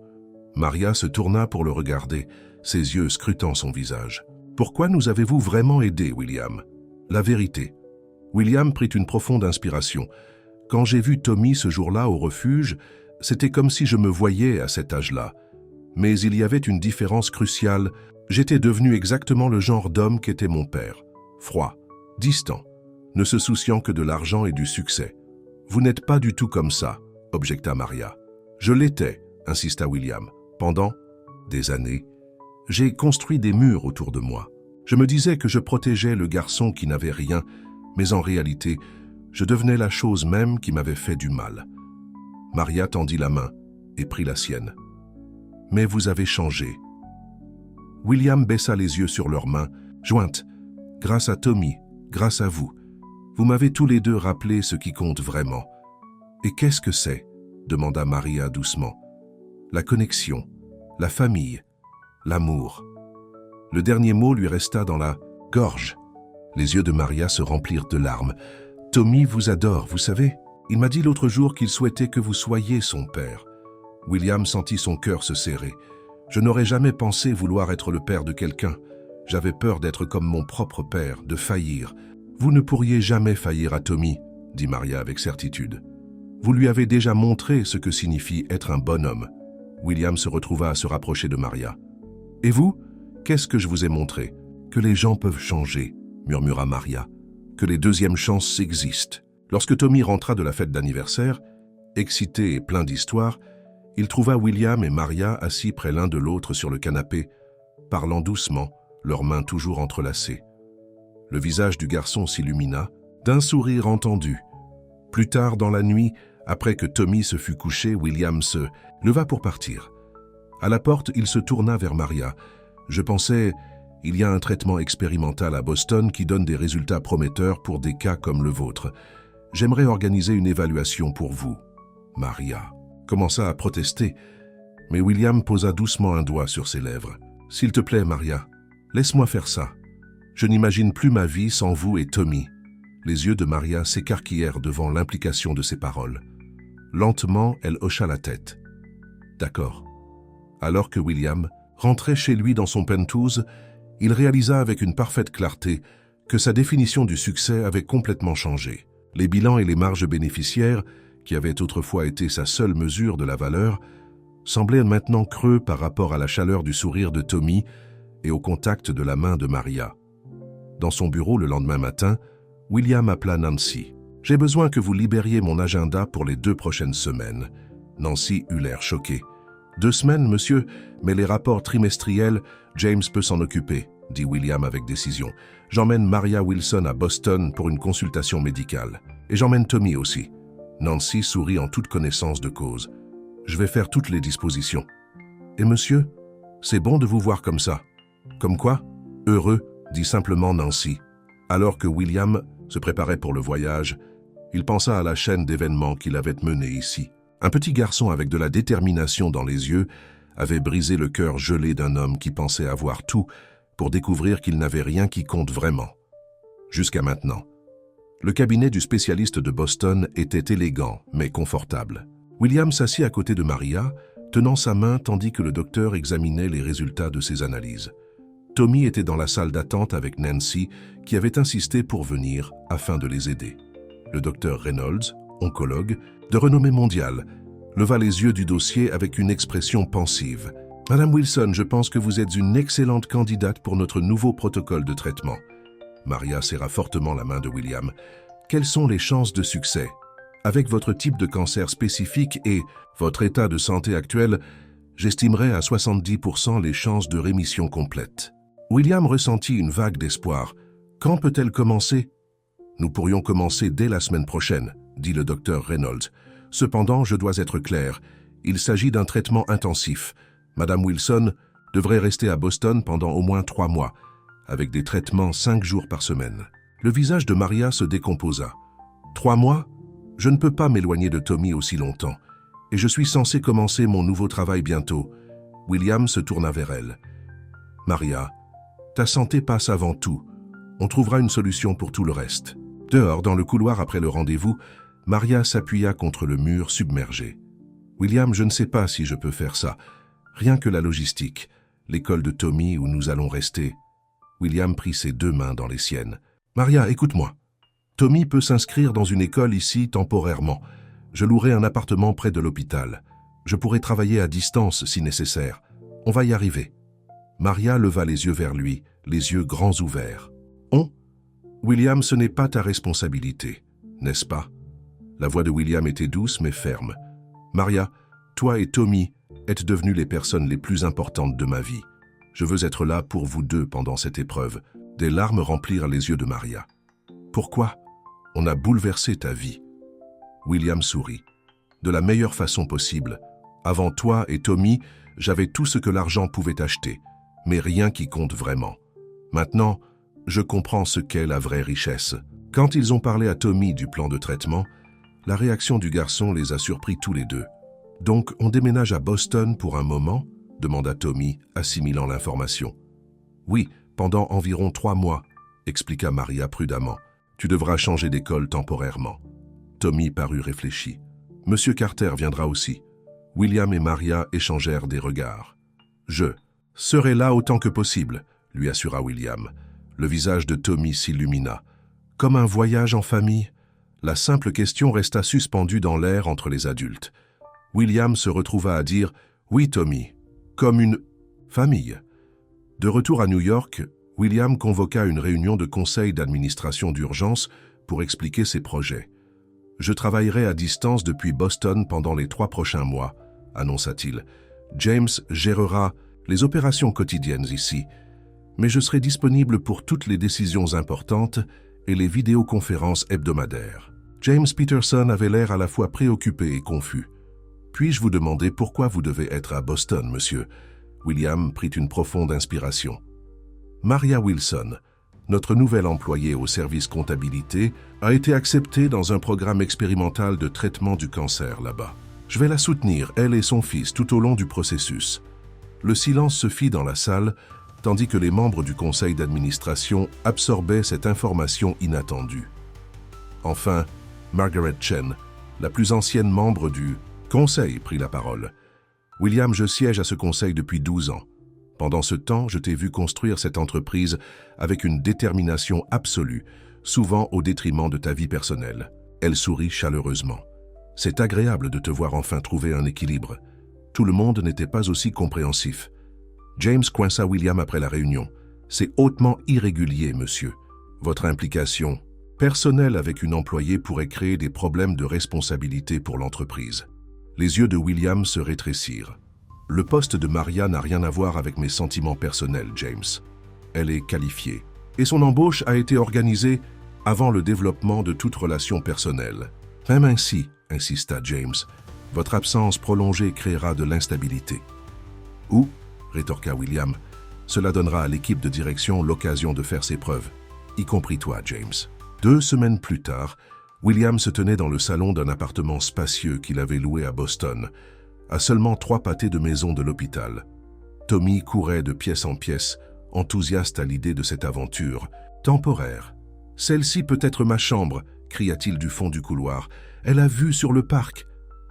Maria se tourna pour le regarder, ses yeux scrutant son visage. « Pourquoi nous avez-vous vraiment aidé, William ?»« La vérité. » William prit une profonde inspiration. « Quand j'ai vu Tommy ce jour-là au refuge, c'était comme si je me voyais à cet âge-là. Mais il y avait une différence cruciale. J'étais devenu exactement le genre d'homme qu'était mon père. Froid, distant, ne se souciant que de l'argent et du succès. « Vous n'êtes pas du tout comme ça, » objecta Maria. « Je l'étais, » insista William. « Pendant des années, j'ai construit des murs autour de moi. Je me disais que je protégeais le garçon qui n'avait rien, mais en réalité, je devenais la chose même qui m'avait fait du mal. » Maria tendit la main et prit la sienne. « Mais vous avez changé. » William baissa les yeux sur leurs mains, jointes. « Grâce à Tommy, grâce à vous. Vous m'avez tous les deux rappelé ce qui compte vraiment. »« Et qu'est-ce que c'est ?» demanda Maria doucement. « La connexion, la famille, l'amour. » Le dernier mot lui resta dans la gorge. Les yeux de Maria se remplirent de larmes. « Tommy vous adore, vous savez. Il m'a dit l'autre jour qu'il souhaitait que vous soyez son père. » William sentit son cœur se serrer. « Je n'aurais jamais pensé vouloir être le père de quelqu'un. J'avais peur d'être comme mon propre père, de faillir. »« Vous ne pourriez jamais faillir à Tommy, » dit Maria avec certitude. « Vous lui avez déjà montré ce que signifie être un bon homme. » William se retrouva à se rapprocher de Maria. « Et vous, qu'est-ce que je vous ai montré ?»« Que les gens peuvent changer, » murmura Maria. « Que les deuxièmes chances existent. » Lorsque Tommy rentra de la fête d'anniversaire, excité et plein d'histoire, il trouva William et Maria assis près l'un de l'autre sur le canapé, parlant doucement, leurs mains toujours entrelacées. Le visage du garçon s'illumina, d'un sourire entendu. Plus tard dans la nuit, après que Tommy se fut couché, William se leva pour partir. À la porte, il se tourna vers Maria. « Je pensais, il y a un traitement expérimental à Boston qui donne des résultats prometteurs pour des cas comme le vôtre. J'aimerais organiser une évaluation pour vous. » Maria commença à protester, mais William posa doucement un doigt sur ses lèvres. « S'il te plaît, Maria, laisse-moi faire ça. Je n'imagine plus ma vie sans vous et Tommy. » Les yeux de Maria s'écarquillèrent devant l'implication de ses paroles. Lentement, elle hocha la tête. « D'accord. » Alors que William rentrait chez lui dans son penthouse, il réalisa avec une parfaite clarté que sa définition du succès avait complètement changé. Les bilans et les marges bénéficiaires, qui avaient autrefois été sa seule mesure de la valeur, semblaient maintenant creux par rapport à la chaleur du sourire de Tommy et au contact de la main de Maria. Dans son bureau le lendemain matin, William appela Nancy. « J'ai besoin que vous libériez mon agenda pour les 2 prochaines semaines. » Nancy eut l'air choquée. « 2 semaines, monsieur, mais les rapports trimestriels, James peut s'en occuper, dit William avec décision. J'emmène Maria Wilson à Boston pour une consultation médicale. Et j'emmène Tommy aussi. Nancy sourit en toute connaissance de cause. Je vais faire toutes les dispositions. Et monsieur, c'est bon de vous voir comme ça. Comme quoi? Heureux, dit simplement Nancy. Alors que William se préparait pour le voyage, il pensa à la chaîne d'événements qu'il avait menée ici. Un petit garçon avec de la détermination dans les yeux avait brisé le cœur gelé d'un homme qui pensait avoir tout pour découvrir qu'il n'avait rien qui compte vraiment. Jusqu'à maintenant. Le cabinet du spécialiste de Boston était élégant, mais confortable. William s'assit à côté de Maria, tenant sa main tandis que le docteur examinait les résultats de ses analyses. Tommy était dans la salle d'attente avec Nancy, qui avait insisté pour venir afin de les aider. Le docteur Reynolds, oncologue, de renommée mondiale, leva les yeux du dossier avec une expression pensive. « Madame Wilson, je pense que vous êtes une excellente candidate pour notre nouveau protocole de traitement. » Maria serra fortement la main de William. « Quelles sont les chances de succès? Avec votre type de cancer spécifique et votre état de santé actuel, j'estimerais à 70% les chances de rémission complète. » William ressentit une vague d'espoir. « Quand peut-elle commencer? » « Nous pourrions commencer dès la semaine prochaine, » dit le docteur Reynolds. « Cependant, je dois être clair, il s'agit d'un traitement intensif. Madame Wilson devrait rester à Boston pendant au moins 3 mois, avec des traitements 5 jours par semaine. » Le visage de Maria se décomposa. « 3 mois? Je ne peux pas m'éloigner de Tommy aussi longtemps, et je suis censé commencer mon nouveau travail bientôt. » William se tourna vers elle. « Maria, ta santé passe avant tout. On trouvera une solution pour tout le reste. » Dehors, dans le couloir après le rendez-vous, Maria s'appuya contre le mur submergé. « William, je ne sais pas si je peux faire ça. Rien que la logistique, l'école de Tommy où nous allons rester. » William prit ses 2 mains dans les siennes. « Maria, écoute-moi. Tommy peut s'inscrire dans une école ici temporairement. Je louerai un appartement près de l'hôpital. Je pourrai travailler à distance si nécessaire. On va y arriver. » Maria leva les yeux vers lui, les yeux grands ouverts. « On ? William, ce n'est pas ta responsabilité, n'est-ce pas? » La voix de William était douce mais ferme. « Maria, toi et Tommy êtes devenus les personnes les plus importantes de ma vie. Je veux être là pour vous deux pendant cette épreuve. » Des larmes remplirent les yeux de Maria. « Pourquoi? On a bouleversé ta vie. » William sourit. « De la meilleure façon possible. Avant toi et Tommy, j'avais tout ce que l'argent pouvait acheter, mais rien qui compte vraiment. Maintenant, je comprends ce qu'est la vraie richesse. » Quand ils ont parlé à Tommy du plan de traitement, la réaction du garçon les a surpris tous les deux. « Donc, on déménage à Boston pour un moment ?» demanda Tommy, assimilant l'information. « Oui, pendant environ 3 mois, » expliqua Maria prudemment. « Tu devras changer d'école temporairement. » Tommy parut réfléchi. « Monsieur Carter viendra aussi. » William et Maria échangèrent des regards. « Je serai là autant que possible, » lui assura William. Le visage de Tommy s'illumina. « Comme un voyage en famille ?» La simple question resta suspendue dans l'air entre les adultes. William se retrouva à dire « Oui, Tommy, comme une famille. » De retour à New York, William convoqua une réunion de conseil d'administration d'urgence pour expliquer ses projets. « Je travaillerai à distance depuis Boston pendant les 3 prochains mois, » annonça-t-il. « James gérera les opérations quotidiennes ici, mais je serai disponible pour toutes les décisions importantes et les vidéoconférences hebdomadaires. » James Peterson avait l'air à la fois préoccupé et confus. « Puis-je vous demander pourquoi vous devez être à Boston, monsieur ?» William prit une profonde inspiration. « Maria Wilson, notre nouvelle employée au service comptabilité, a été acceptée dans un programme expérimental de traitement du cancer là-bas. Je vais la soutenir, elle et son fils, tout au long du processus. » Le silence se fit dans la salle, tandis que les membres du conseil d'administration absorbaient cette information inattendue. Enfin, Margaret Chen, la plus ancienne membre du conseil, prit la parole. « William, je siège à ce conseil depuis 12 ans. Pendant ce temps, je t'ai vu construire cette entreprise avec une détermination absolue, souvent au détriment de ta vie personnelle. » Elle sourit chaleureusement. « C'est agréable de te voir enfin trouver un équilibre. Tout le monde n'était pas aussi compréhensif. » James coinça William après la réunion. « C'est hautement irrégulier, monsieur. Votre implication personnelle avec une employée pourrait créer des problèmes de responsabilité pour l'entreprise. » Les yeux de William se rétrécirent. Le poste de Maria n'a rien à voir avec mes sentiments personnels, James. Elle est qualifiée. Et son embauche a été organisée avant le développement de toute relation personnelle. Même ainsi, insista James, votre absence prolongée créera de l'instabilité. Ou, rétorqua William, cela donnera à l'équipe de direction l'occasion de faire ses preuves, y compris toi, James. 2 semaines plus tard, William se tenait dans le salon d'un appartement spacieux qu'il avait loué à Boston, à seulement 3 pâtés de maison de l'hôpital. Tommy courait de pièce en pièce, enthousiaste à l'idée de cette aventure, temporaire. « Celle-ci peut être ma chambre !» cria-t-il du fond du couloir. « Elle a vue sur le parc !»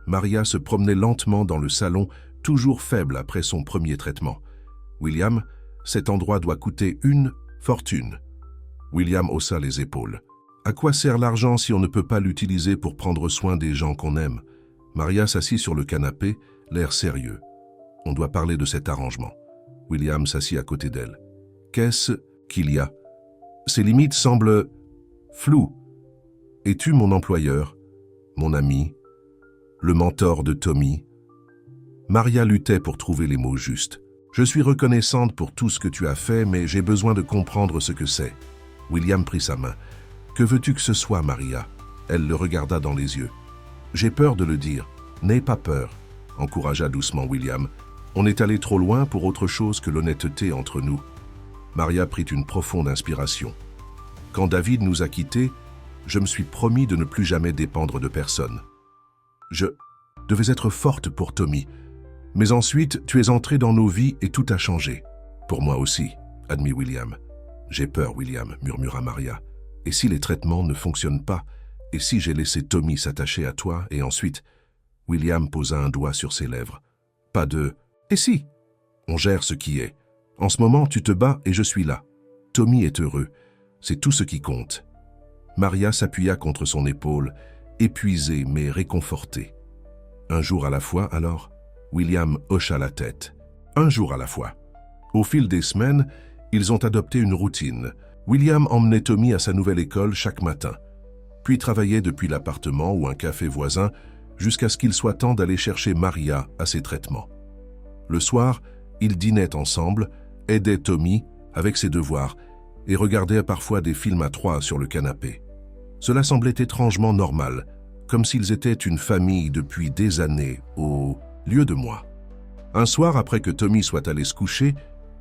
Maria se promenait lentement dans le salon, toujours faible après son premier traitement. « William, cet endroit doit coûter une fortune. » William haussa les épaules. « À quoi sert l'argent si on ne peut pas l'utiliser pour prendre soin des gens qu'on aime ?» Maria s'assit sur le canapé, l'air sérieux. « On doit parler de cet arrangement. » William s'assit à côté d'elle. « Qu'est-ce qu'il y a ?» Ses limites semblent floues. « Es-tu mon employeur, mon ami, le mentor de Tommy ?» Maria luttait pour trouver les mots justes. « Je suis reconnaissante pour tout ce que tu as fait, mais j'ai besoin de comprendre ce que c'est. » William prit sa main. « Que veux-tu que ce soit, Maria ?» Elle le regarda dans les yeux. « J'ai peur de le dire. N'aie pas peur, » encouragea doucement William. « On est allé trop loin pour autre chose que l'honnêteté entre nous. » Maria prit une profonde inspiration. « Quand David nous a quittés, je me suis promis de ne plus jamais dépendre de personne. Je devais être forte pour Tommy. Mais ensuite, tu es entré dans nos vies et tout a changé. Pour moi aussi, admit William. J'ai peur, William, murmura Maria. Et si les traitements ne fonctionnent pas? Et si j'ai laissé Tommy s'attacher à toi et ensuite... William posa un doigt sur ses lèvres. Pas de « et si ?» On gère ce qui est. En ce moment, tu te bats et je suis là. Tommy est heureux. C'est tout ce qui compte. Maria s'appuya contre son épaule, épuisée mais réconfortée. Un jour à la fois, alors? William hocha la tête. Un jour à la fois. Au fil des semaines, ils ont adopté une routine. William emmenait Tommy à sa nouvelle école chaque matin, puis travaillait depuis l'appartement ou un café voisin jusqu'à ce qu'il soit temps d'aller chercher Maria à ses traitements. Le soir, ils dînaient ensemble, aidaient Tommy avec ses devoirs et regardaient parfois des films à 3 sur le canapé. Cela semblait étrangement normal, comme s'ils étaient une famille depuis des années au lieu de moi. Un soir, après que Tommy soit allé se coucher,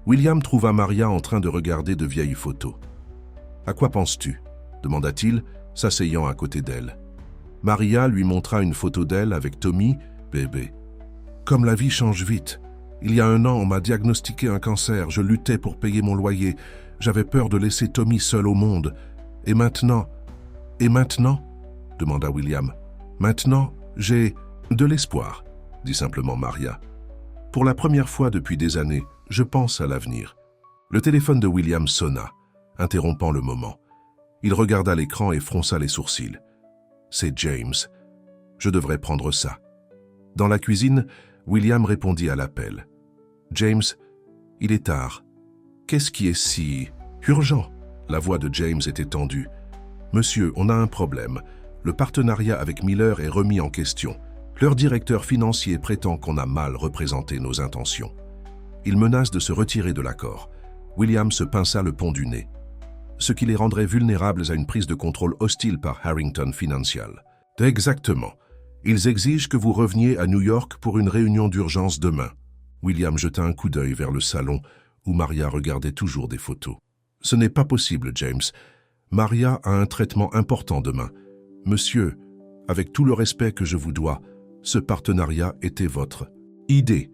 William trouva Maria en train de regarder de vieilles photos. « À quoi penses-tu » demanda-t-il, s'asseyant à côté d'elle. Maria lui montra une photo d'elle avec Tommy, bébé. « Comme la vie change vite. Il y a 1 an, on m'a diagnostiqué un cancer. Je luttais pour payer mon loyer. J'avais peur de laisser Tommy seul au monde. Et maintenant... » « Et maintenant ?» demanda William. « Maintenant, j'ai de l'espoir, » dit simplement Maria. « Pour la première fois depuis des années, je pense à l'avenir. » Le téléphone de William sonna, interrompant le moment. Il regarda l'écran et fronça les sourcils. « C'est James. Je devrais prendre ça. » Dans la cuisine, William répondit à l'appel. « James, il est tard. Qu'est-ce qui est si urgent ?» La voix de James était tendue. « Monsieur, on a un problème. Le partenariat avec Miller est remis en question. Leur directeur financier prétend qu'on a mal représenté nos intentions. Il menace de se retirer de l'accord. » William se pinça le pont du nez. « Ce qui les rendrait vulnérables à une prise de contrôle hostile par Harrington Financial. » « Exactement. Ils exigent que vous reveniez à New York pour une réunion d'urgence demain. » William jeta un coup d'œil vers le salon où Maria regardait toujours des photos. « Ce n'est pas possible, James. Maria a un traitement important demain. Monsieur, avec tout le respect que je vous dois, ce partenariat était votre idée,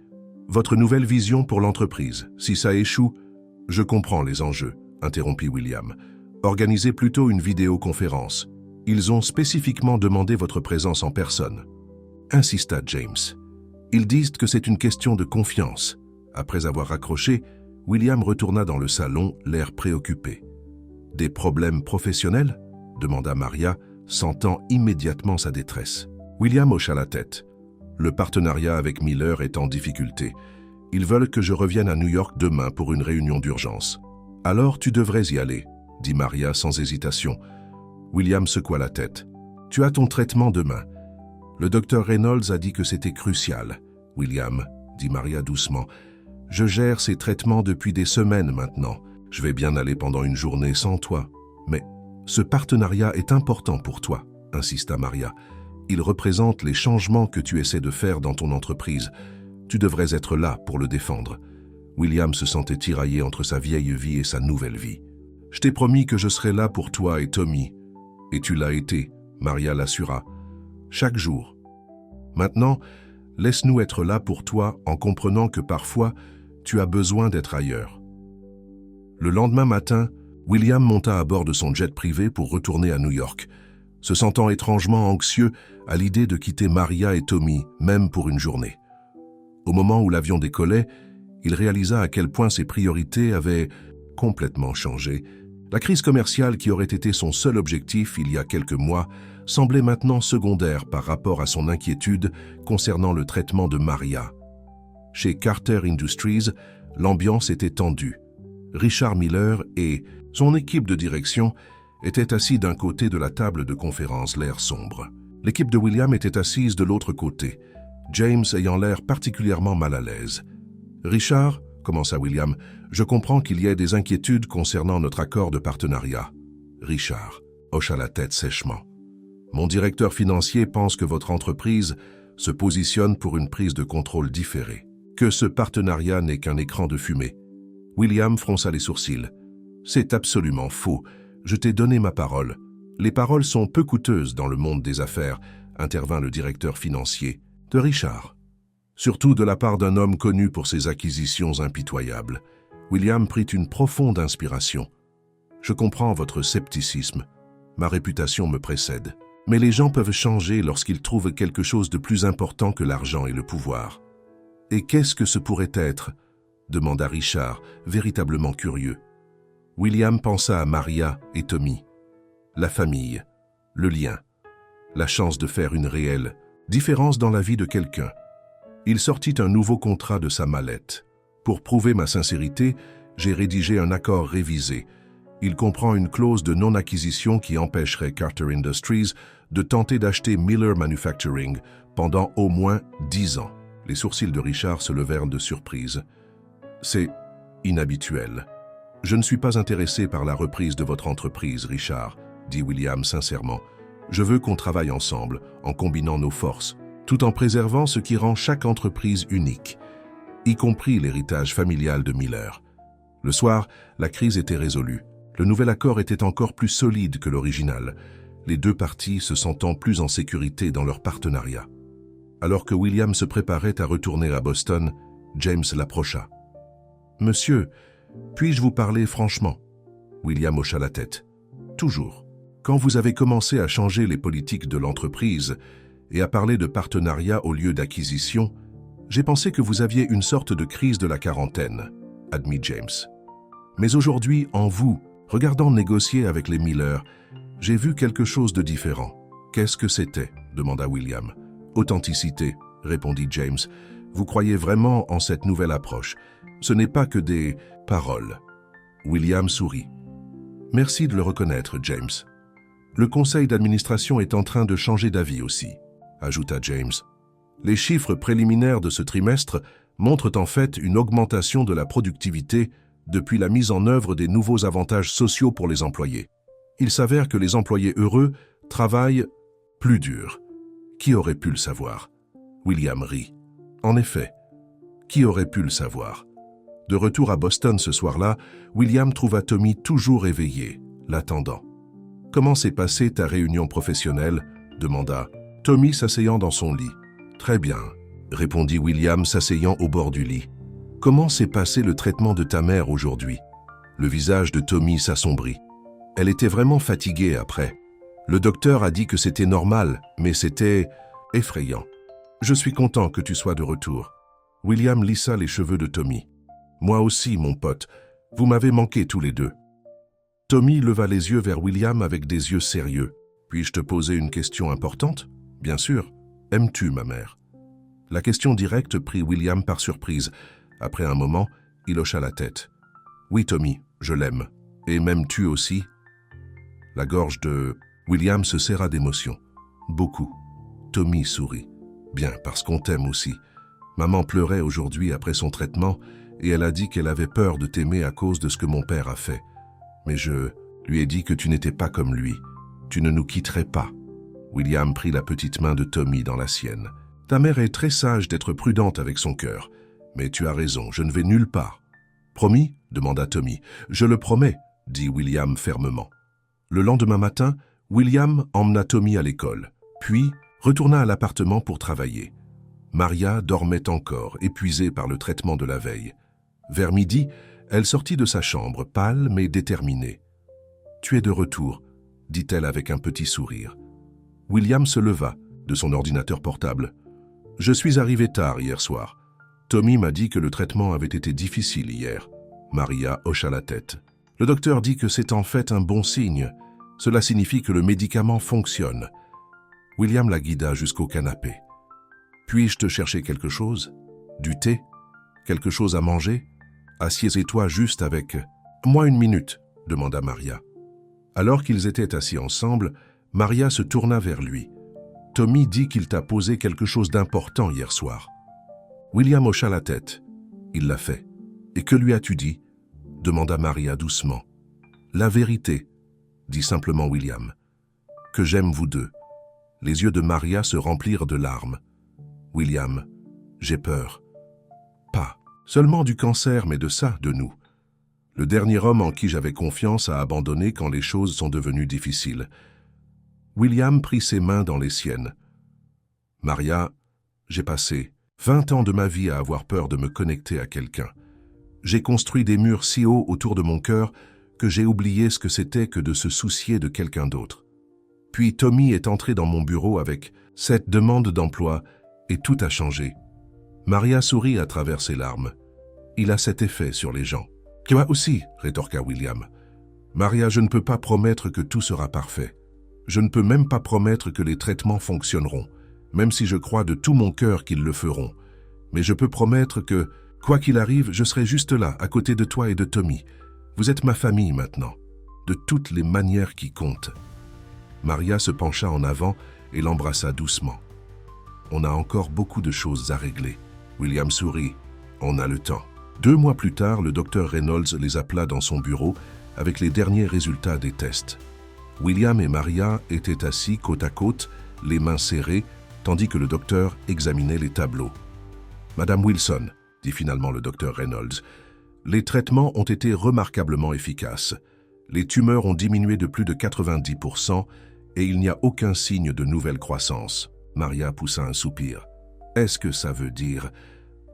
votre nouvelle vision pour l'entreprise. Si ça échoue, je comprends les enjeux, » interrompit William. « Organisez plutôt une vidéoconférence. Ils ont spécifiquement demandé votre présence en personne. » Insista James. « Ils disent que c'est une question de confiance. » Après avoir raccroché, William retourna dans le salon, l'air préoccupé. « Des problèmes professionnels ?» demanda Maria, sentant immédiatement sa détresse. William hocha la tête. « Le partenariat avec Miller est en difficulté. Ils veulent que je revienne à New York demain pour une réunion d'urgence. »« Alors tu devrais y aller, » dit Maria sans hésitation. William secoua la tête. « Tu as ton traitement demain. Le docteur Reynolds a dit que c'était crucial. » William, dit Maria doucement. « Je gère ces traitements depuis des semaines maintenant. Je vais bien aller pendant une journée sans toi. Mais ce partenariat est important pour toi, insista Maria. Il représente les changements que tu essaies de faire dans ton entreprise. Tu devrais être là pour le défendre. » William se sentait tiraillé entre sa vieille vie et sa nouvelle vie. « Je t'ai promis que je serais là pour toi et Tommy. Et tu l'as été, » Maria l'assura. « Chaque jour. Maintenant, laisse-nous être là pour toi en comprenant que parfois, tu as besoin d'être ailleurs. » Le lendemain matin, William monta à bord de son jet privé pour retourner à New York, se sentant étrangement anxieux à l'idée de quitter Maria et Tommy, même pour une journée. Au moment où l'avion décollait, il réalisa à quel point ses priorités avaient complètement changé. La crise commerciale qui aurait été son seul objectif il y a quelques mois semblait maintenant secondaire par rapport à son inquiétude concernant le traitement de Maria. Chez Carter Industries, l'ambiance était tendue. Richard Miller et son équipe de direction étaient assis d'un côté de la table de conférence, l'air sombre. L'équipe de William était assise de l'autre côté, James ayant l'air particulièrement mal à l'aise. « Richard, » commença William, « je comprends qu'il y ait des inquiétudes concernant notre accord de partenariat. » Richard hocha la tête sèchement. « Mon directeur financier pense que votre entreprise se positionne pour une prise de contrôle différée, que ce partenariat n'est qu'un écran de fumée. » William fronça les sourcils. « C'est absolument faux. Je t'ai donné ma parole. Les paroles sont peu coûteuses dans le monde des affaires, » intervint le directeur financier de Richard. Surtout de la part d'un homme connu pour ses acquisitions impitoyables. William prit une profonde inspiration. « Je comprends votre scepticisme. Ma réputation me précède. Mais les gens peuvent changer lorsqu'ils trouvent quelque chose de plus important que l'argent et le pouvoir. »« Et qu'est-ce que ce pourrait être ?» demanda Richard, véritablement curieux. William pensa à Maria et Tommy. La famille, le lien, la chance de faire une réelle différence dans la vie de quelqu'un. Il sortit un nouveau contrat de sa mallette. Pour prouver ma sincérité, j'ai rédigé un accord révisé. Il comprend une clause de non-acquisition qui empêcherait Carter Industries de tenter d'acheter Miller Manufacturing pendant au moins 10 ans. Les sourcils de Richard se levèrent de surprise. « C'est inhabituel. Je ne suis pas intéressé par la reprise de votre entreprise, Richard, » dit William sincèrement. « Je veux qu'on travaille ensemble, en combinant nos forces, tout en préservant ce qui rend chaque entreprise unique, y compris l'héritage familial de Miller. » Le soir, la crise était résolue. Le nouvel accord était encore plus solide que l'original, les deux parties se sentant plus en sécurité dans leur partenariat. Alors que William se préparait à retourner à Boston, James l'approcha. « Monsieur, puis-je vous parler franchement ?» William hocha la tête. « Toujours. Quand vous avez commencé à changer les politiques de l'entreprise et à parler de partenariat au lieu d'acquisition, j'ai pensé que vous aviez une sorte de crise de la quarantaine, » admit James. « Mais aujourd'hui, en vous, regardant négocier avec les Miller, j'ai vu quelque chose de différent. »« Qu'est-ce que c'était ?» demanda William. « Authenticité, » répondit James. « Vous croyez vraiment en cette nouvelle approche. Ce n'est pas que des paroles. » William sourit. « Merci de le reconnaître, James. Le conseil d'administration est en train de changer d'avis aussi, » ajouta James. « Les chiffres préliminaires de ce trimestre montrent en fait une augmentation de la productivité depuis la mise en œuvre des nouveaux avantages sociaux pour les employés. Il s'avère que les employés heureux travaillent plus dur. Qui aurait pu le savoir ?» William rit. « En effet, qui aurait pu le savoir ?» De retour à Boston ce soir-là, William trouva Tommy toujours éveillé, l'attendant. « Comment s'est passée ta réunion professionnelle ?» demanda Tommy s'asseyant dans son lit. « Très bien, » répondit William s'asseyant au bord du lit. « Comment s'est passé le traitement de ta mère aujourd'hui ?» Le visage de Tommy s'assombrit. Elle était vraiment fatiguée après. Le docteur a dit que c'était normal, mais c'était effrayant. « Je suis content que tu sois de retour. » William lissa les cheveux de Tommy. « Moi aussi, mon pote. Vous m'avez manqué tous les deux. » Tommy leva les yeux vers William avec des yeux sérieux. « Puis-je te poser une question importante ?»« Bien sûr. Aimes-tu ma mère ?» La question directe prit William par surprise. Après un moment, il hocha la tête. « Oui, Tommy, je l'aime. Et m'aimes-tu aussi ?» La gorge de William se serra d'émotion. « Beaucoup. » Tommy sourit. « Bien, parce qu'on t'aime aussi. Maman pleurait aujourd'hui après son traitement et elle a dit qu'elle avait peur de t'aimer à cause de ce que mon père a fait. Mais je lui ai dit que tu n'étais pas comme lui. Tu ne nous quitterais pas. William prit la petite main de Tommy dans la sienne. Ta mère est très sage d'être prudente avec son cœur. Mais tu as raison, je ne vais nulle part. Promis? Demanda Tommy. Je le promets, dit William fermement. Le lendemain matin, William emmena Tommy à l'école, puis retourna à l'appartement pour travailler. Maria dormait encore, épuisée par le traitement de la veille. Vers midi, elle sortit de sa chambre, pâle mais déterminée. « Tu es de retour », dit-elle avec un petit sourire. William se leva de son ordinateur portable. « Je suis arrivé tard hier soir. Tommy m'a dit que le traitement avait été difficile hier. » Maria hocha la tête. « Le docteur dit que c'est en fait un bon signe. Cela signifie que le médicament fonctionne. » William la guida jusqu'au canapé. « Puis-je te chercher quelque chose? Du thé? Quelque chose à manger? Assieds-toi juste avec... »« Moi 1 minute, » demanda Maria. Alors qu'ils étaient assis ensemble, Maria se tourna vers lui. « Tommy dit qu'il t'a posé quelque chose d'important hier soir. » William hocha la tête. Il l'a fait. « Et que lui as-tu dit » demanda Maria doucement. « La vérité, » dit simplement William. « Que j'aime vous deux. » Les yeux de Maria se remplirent de larmes. « William, j'ai peur. » « Pas seulement du cancer, mais de ça, de nous. Le dernier homme en qui j'avais confiance a abandonné quand les choses sont devenues difficiles. » William prit ses mains dans les siennes. « Maria, j'ai passé 20 ans de ma vie à avoir peur de me connecter à quelqu'un. J'ai construit des murs si hauts autour de mon cœur que j'ai oublié ce que c'était que de se soucier de quelqu'un d'autre. Puis Tommy est entré dans mon bureau avec cette demande d'emploi et tout a changé. » Maria sourit à travers ses larmes. « Il a cet effet sur les gens. »« Toi aussi, » rétorqua William. « Maria, je ne peux pas promettre que tout sera parfait. Je ne peux même pas promettre que les traitements fonctionneront, même si je crois de tout mon cœur qu'ils le feront. Mais je peux promettre que, quoi qu'il arrive, je serai juste là, à côté de toi et de Tommy. Vous êtes ma famille maintenant, de toutes les manières qui comptent. » Maria se pencha en avant et l'embrassa doucement. « On a encore beaucoup de choses à régler. » William sourit. « On a le temps. » 2 mois plus tard, le docteur Reynolds les appela dans son bureau avec les derniers résultats des tests. William et Maria étaient assis côte à côte, les mains serrées, tandis que le docteur examinait les tableaux. « Madame Wilson, » dit finalement le docteur Reynolds, « les traitements ont été remarquablement efficaces. Les tumeurs ont diminué de plus de 90% et il n'y a aucun signe de nouvelle croissance. » Maria poussa un soupir. « Est-ce que ça veut dire... »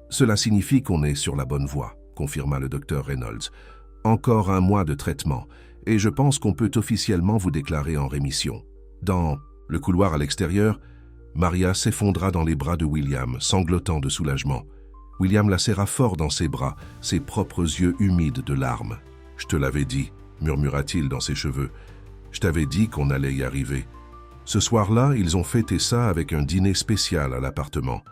« Cela signifie qu'on est sur la bonne voie, » confirma le docteur Reynolds. « Encore 1 mois de traitement, et je pense qu'on peut officiellement vous déclarer en rémission. » Dans le couloir à l'extérieur, Maria s'effondra dans les bras de William, sanglotant de soulagement. William la serra fort dans ses bras, ses propres yeux humides de larmes. « Je te l'avais dit, » murmura-t-il dans ses cheveux. « Je t'avais dit qu'on allait y arriver. » Ce soir-là, ils ont fêté ça avec un dîner spécial à l'appartement.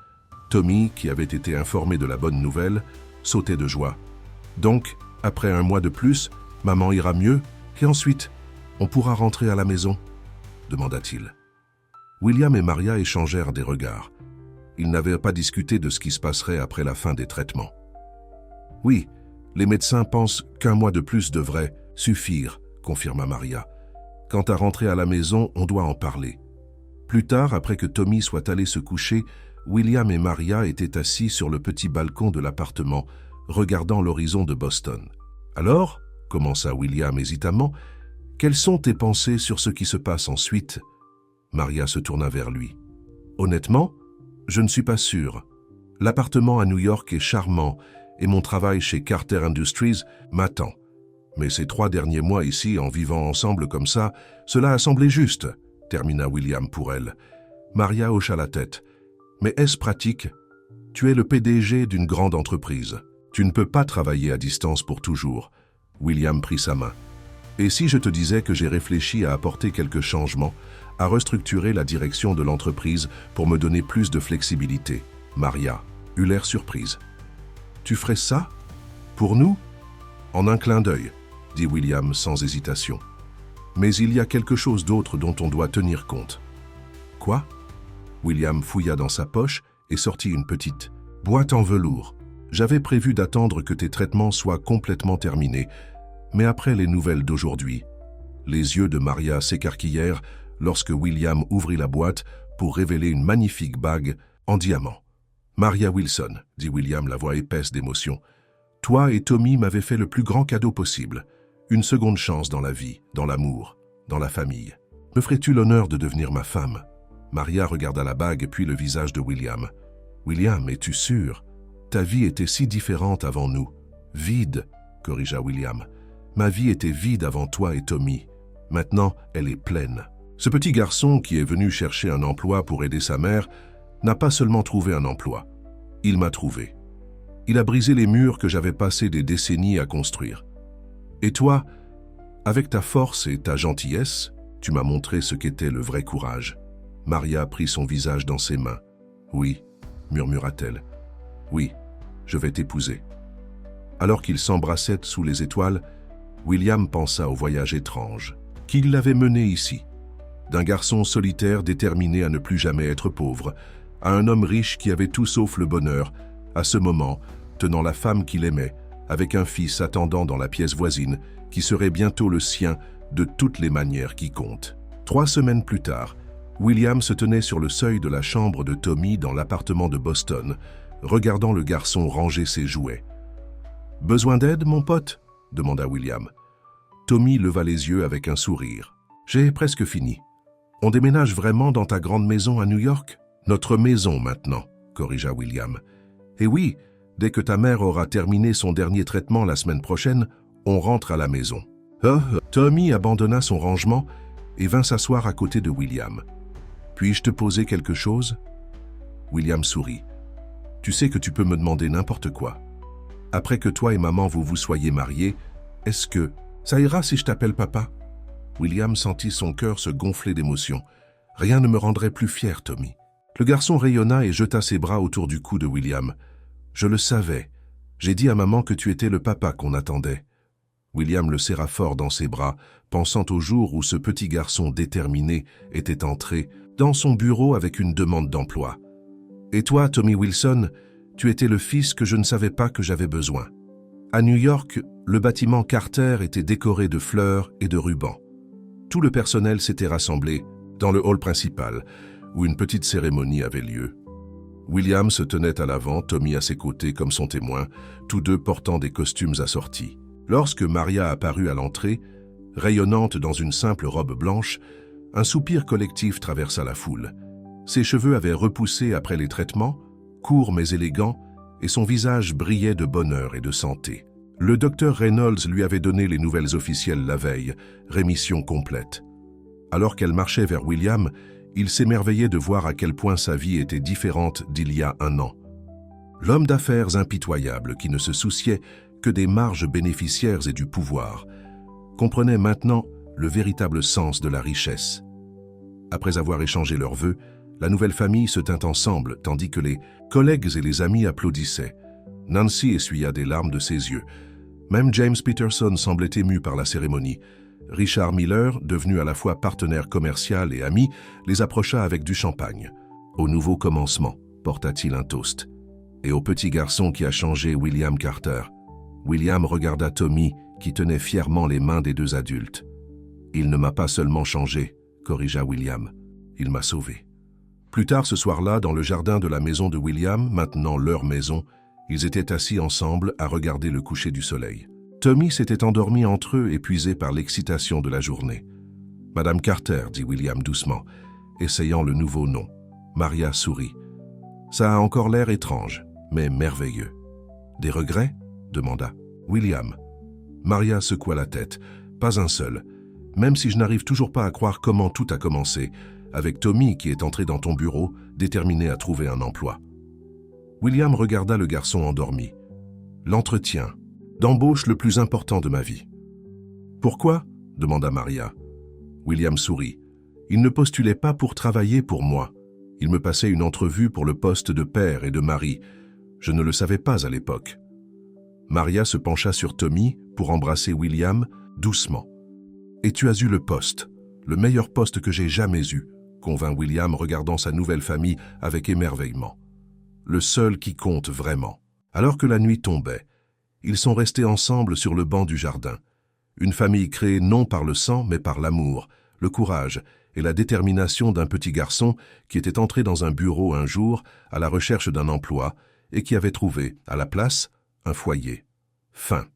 Tommy, qui avait été informé de la bonne nouvelle, sautait de joie. « Donc, après 1 mois de plus, maman ira mieux, et ensuite, on pourra rentrer à la maison ?» demanda-t-il. William et Maria échangèrent des regards. Ils n'avaient pas discuté de ce qui se passerait après la fin des traitements. « Oui, les médecins pensent qu'1 mois de plus devrait suffire, » confirma Maria. « Quant à rentrer à la maison, on doit en parler. » Plus tard, après que Tommy soit allé se coucher, William et Maria étaient assis sur le petit balcon de l'appartement, regardant l'horizon de Boston. « Alors, » commença William hésitamment, « quelles sont tes pensées sur ce qui se passe ensuite ?» Maria se tourna vers lui. « Honnêtement, je ne suis pas sûr. L'appartement à New York est charmant et mon travail chez Carter Industries m'attend. Mais ces 3 derniers mois ici, en vivant ensemble comme ça, cela a semblé juste, » termina William pour elle. Maria hocha la tête. « Mais est-ce pratique? Tu es le PDG d'une grande entreprise. Tu ne peux pas travailler à distance pour toujours. » William prit sa main. « Et si je te disais que j'ai réfléchi à apporter quelques changements, à restructurer la direction de l'entreprise pour me donner plus de flexibilité ?» Maria eut l'air surprise. « Tu ferais ça? Pour nous ?» En un clin d'œil, dit William sans hésitation. « Mais il y a quelque chose d'autre dont on doit tenir compte. » « Quoi ?» William fouilla dans sa poche et sortit une petite Boîte en velours. J'avais prévu d'attendre que tes traitements soient complètement terminés, mais après les nouvelles d'aujourd'hui, les yeux de Maria s'écarquillèrent lorsque William ouvrit la boîte pour révéler une magnifique bague en diamant. « Maria Wilson, » dit William, la voix épaisse d'émotion, « toi et Tommy m'avez fait le plus grand cadeau possible. Une seconde chance dans la vie, dans l'amour, dans la famille. Me ferais-tu l'honneur de devenir ma femme ?» Maria regarda la bague puis le visage de William. « William, es-tu sûr? Ta vie était si différente avant nous. »« Vide, » corrigea William. « Ma vie était vide avant toi et Tommy. Maintenant, elle est pleine. » Ce petit garçon qui est venu chercher un emploi pour aider sa mère n'a pas seulement trouvé un emploi. Il m'a trouvé. Il a brisé les murs que j'avais passé des décennies à construire. Et toi, avec ta force et ta gentillesse, tu m'as montré ce qu'était le vrai courage. Maria prit son visage dans ses mains. « Oui, » murmura-t-elle. « Oui, je vais t'épouser. » Alors qu'ils s'embrassaient sous les étoiles, William pensa au voyage étrange qui l'avait mené ici. D'un garçon solitaire déterminé à ne plus jamais être pauvre, à un homme riche qui avait tout sauf le bonheur, à ce moment, tenant la femme qu'il aimait, avec un fils attendant dans la pièce voisine, qui serait bientôt le sien de toutes les manières qui comptent. 3 semaines plus tard, William se tenait sur le seuil de la chambre de Tommy dans l'appartement de Boston, regardant le garçon ranger ses jouets. « Besoin d'aide, mon pote ?» demanda William. Tommy leva les yeux avec un sourire. « J'ai presque fini. On déménage vraiment dans ta grande maison à New York ?»« Notre maison maintenant, » corrigea William. « Et oui, dès que ta mère aura terminé son dernier traitement la semaine prochaine, on rentre à la maison. » Tommy abandonna son rangement et vint s'asseoir à côté de William. « Puis-je te poser quelque chose ?» William sourit. « Tu sais que tu peux me demander n'importe quoi. Après que toi et maman vous soyez mariés, est-ce que ça ira si je t'appelle papa ?» William sentit son cœur se gonfler d'émotion. « Rien ne me rendrait plus fier, Tommy. » Le garçon rayonna et jeta ses bras autour du cou de William. « Je le savais. J'ai dit à maman que tu étais le papa qu'on attendait. » William le serra fort dans ses bras, pensant au jour où ce petit garçon déterminé était entré dans son bureau avec une demande d'emploi. « Et toi, Tommy Wilson, tu étais le fils que je ne savais pas que j'avais besoin. » À New York, le bâtiment Carter était décoré de fleurs et de rubans. Tout le personnel s'était rassemblé dans le hall principal, où une petite cérémonie avait lieu. William se tenait à l'avant, Tommy à ses côtés comme son témoin, tous deux portant des costumes assortis. Lorsque Maria apparut à l'entrée, rayonnante dans une simple robe blanche, un soupir collectif traversa la foule. Ses cheveux avaient repoussé après les traitements, courts mais élégants, et son visage brillait de bonheur et de santé. Le docteur Reynolds lui avait donné les nouvelles officielles la veille, rémission complète. Alors qu'elle marchait vers William, il s'émerveillait de voir à quel point sa vie était différente d'il y a 1 an. L'homme d'affaires impitoyable qui ne se souciait que des marges bénéficiaires et du pouvoir, comprenait maintenant le véritable sens de la richesse. Après avoir échangé leurs vœux, la nouvelle famille se tint ensemble, tandis que les collègues et les amis applaudissaient. Nancy essuya des larmes de ses yeux. Même James Peterson semblait ému par la cérémonie. Richard Miller, devenu à la fois partenaire commercial et ami, les approcha avec du champagne. « Au nouveau commencement », porta-t-il un toast. Et au petit garçon qui a changé William Carter. William regarda Tommy, qui tenait fièrement les mains des 2 adultes. « Il ne m'a pas seulement changé », corrigea William. « Il m'a sauvé. » Plus tard ce soir-là, dans le jardin de la maison de William, maintenant leur maison, ils étaient assis ensemble à regarder le coucher du soleil. Tommy s'était endormi entre eux, épuisé par l'excitation de la journée. « Madame Carter, » dit William doucement, essayant le nouveau nom. Maria sourit. « Ça a encore l'air étrange, mais merveilleux. »« Des regrets ?» demanda William. Maria secoua la tête. « Pas un seul. Même si je n'arrive toujours pas à croire comment tout a commencé, avec Tommy qui est entré dans ton bureau, déterminé à trouver un emploi. » William regarda le garçon endormi. « L'entretien d'embauche le plus important de ma vie. »« Pourquoi ?» demanda Maria. William sourit. « Il ne postulait pas pour travailler pour moi. Il me passait une entrevue pour le poste de père et de mari. Je ne le savais pas à l'époque. » Maria se pencha sur Tommy pour embrasser William doucement. « Et tu as eu le poste, le meilleur poste que j'ai jamais eu, » convint William regardant sa nouvelle famille avec émerveillement. le seul qui compte vraiment. Alors que la nuit tombait, ils sont restés ensemble sur le banc du jardin. Une famille créée non par le sang, mais par l'amour, le courage et la détermination d'un petit garçon qui était entré dans un bureau un jour à la recherche d'un emploi et qui avait trouvé, à la place, un foyer. Fin.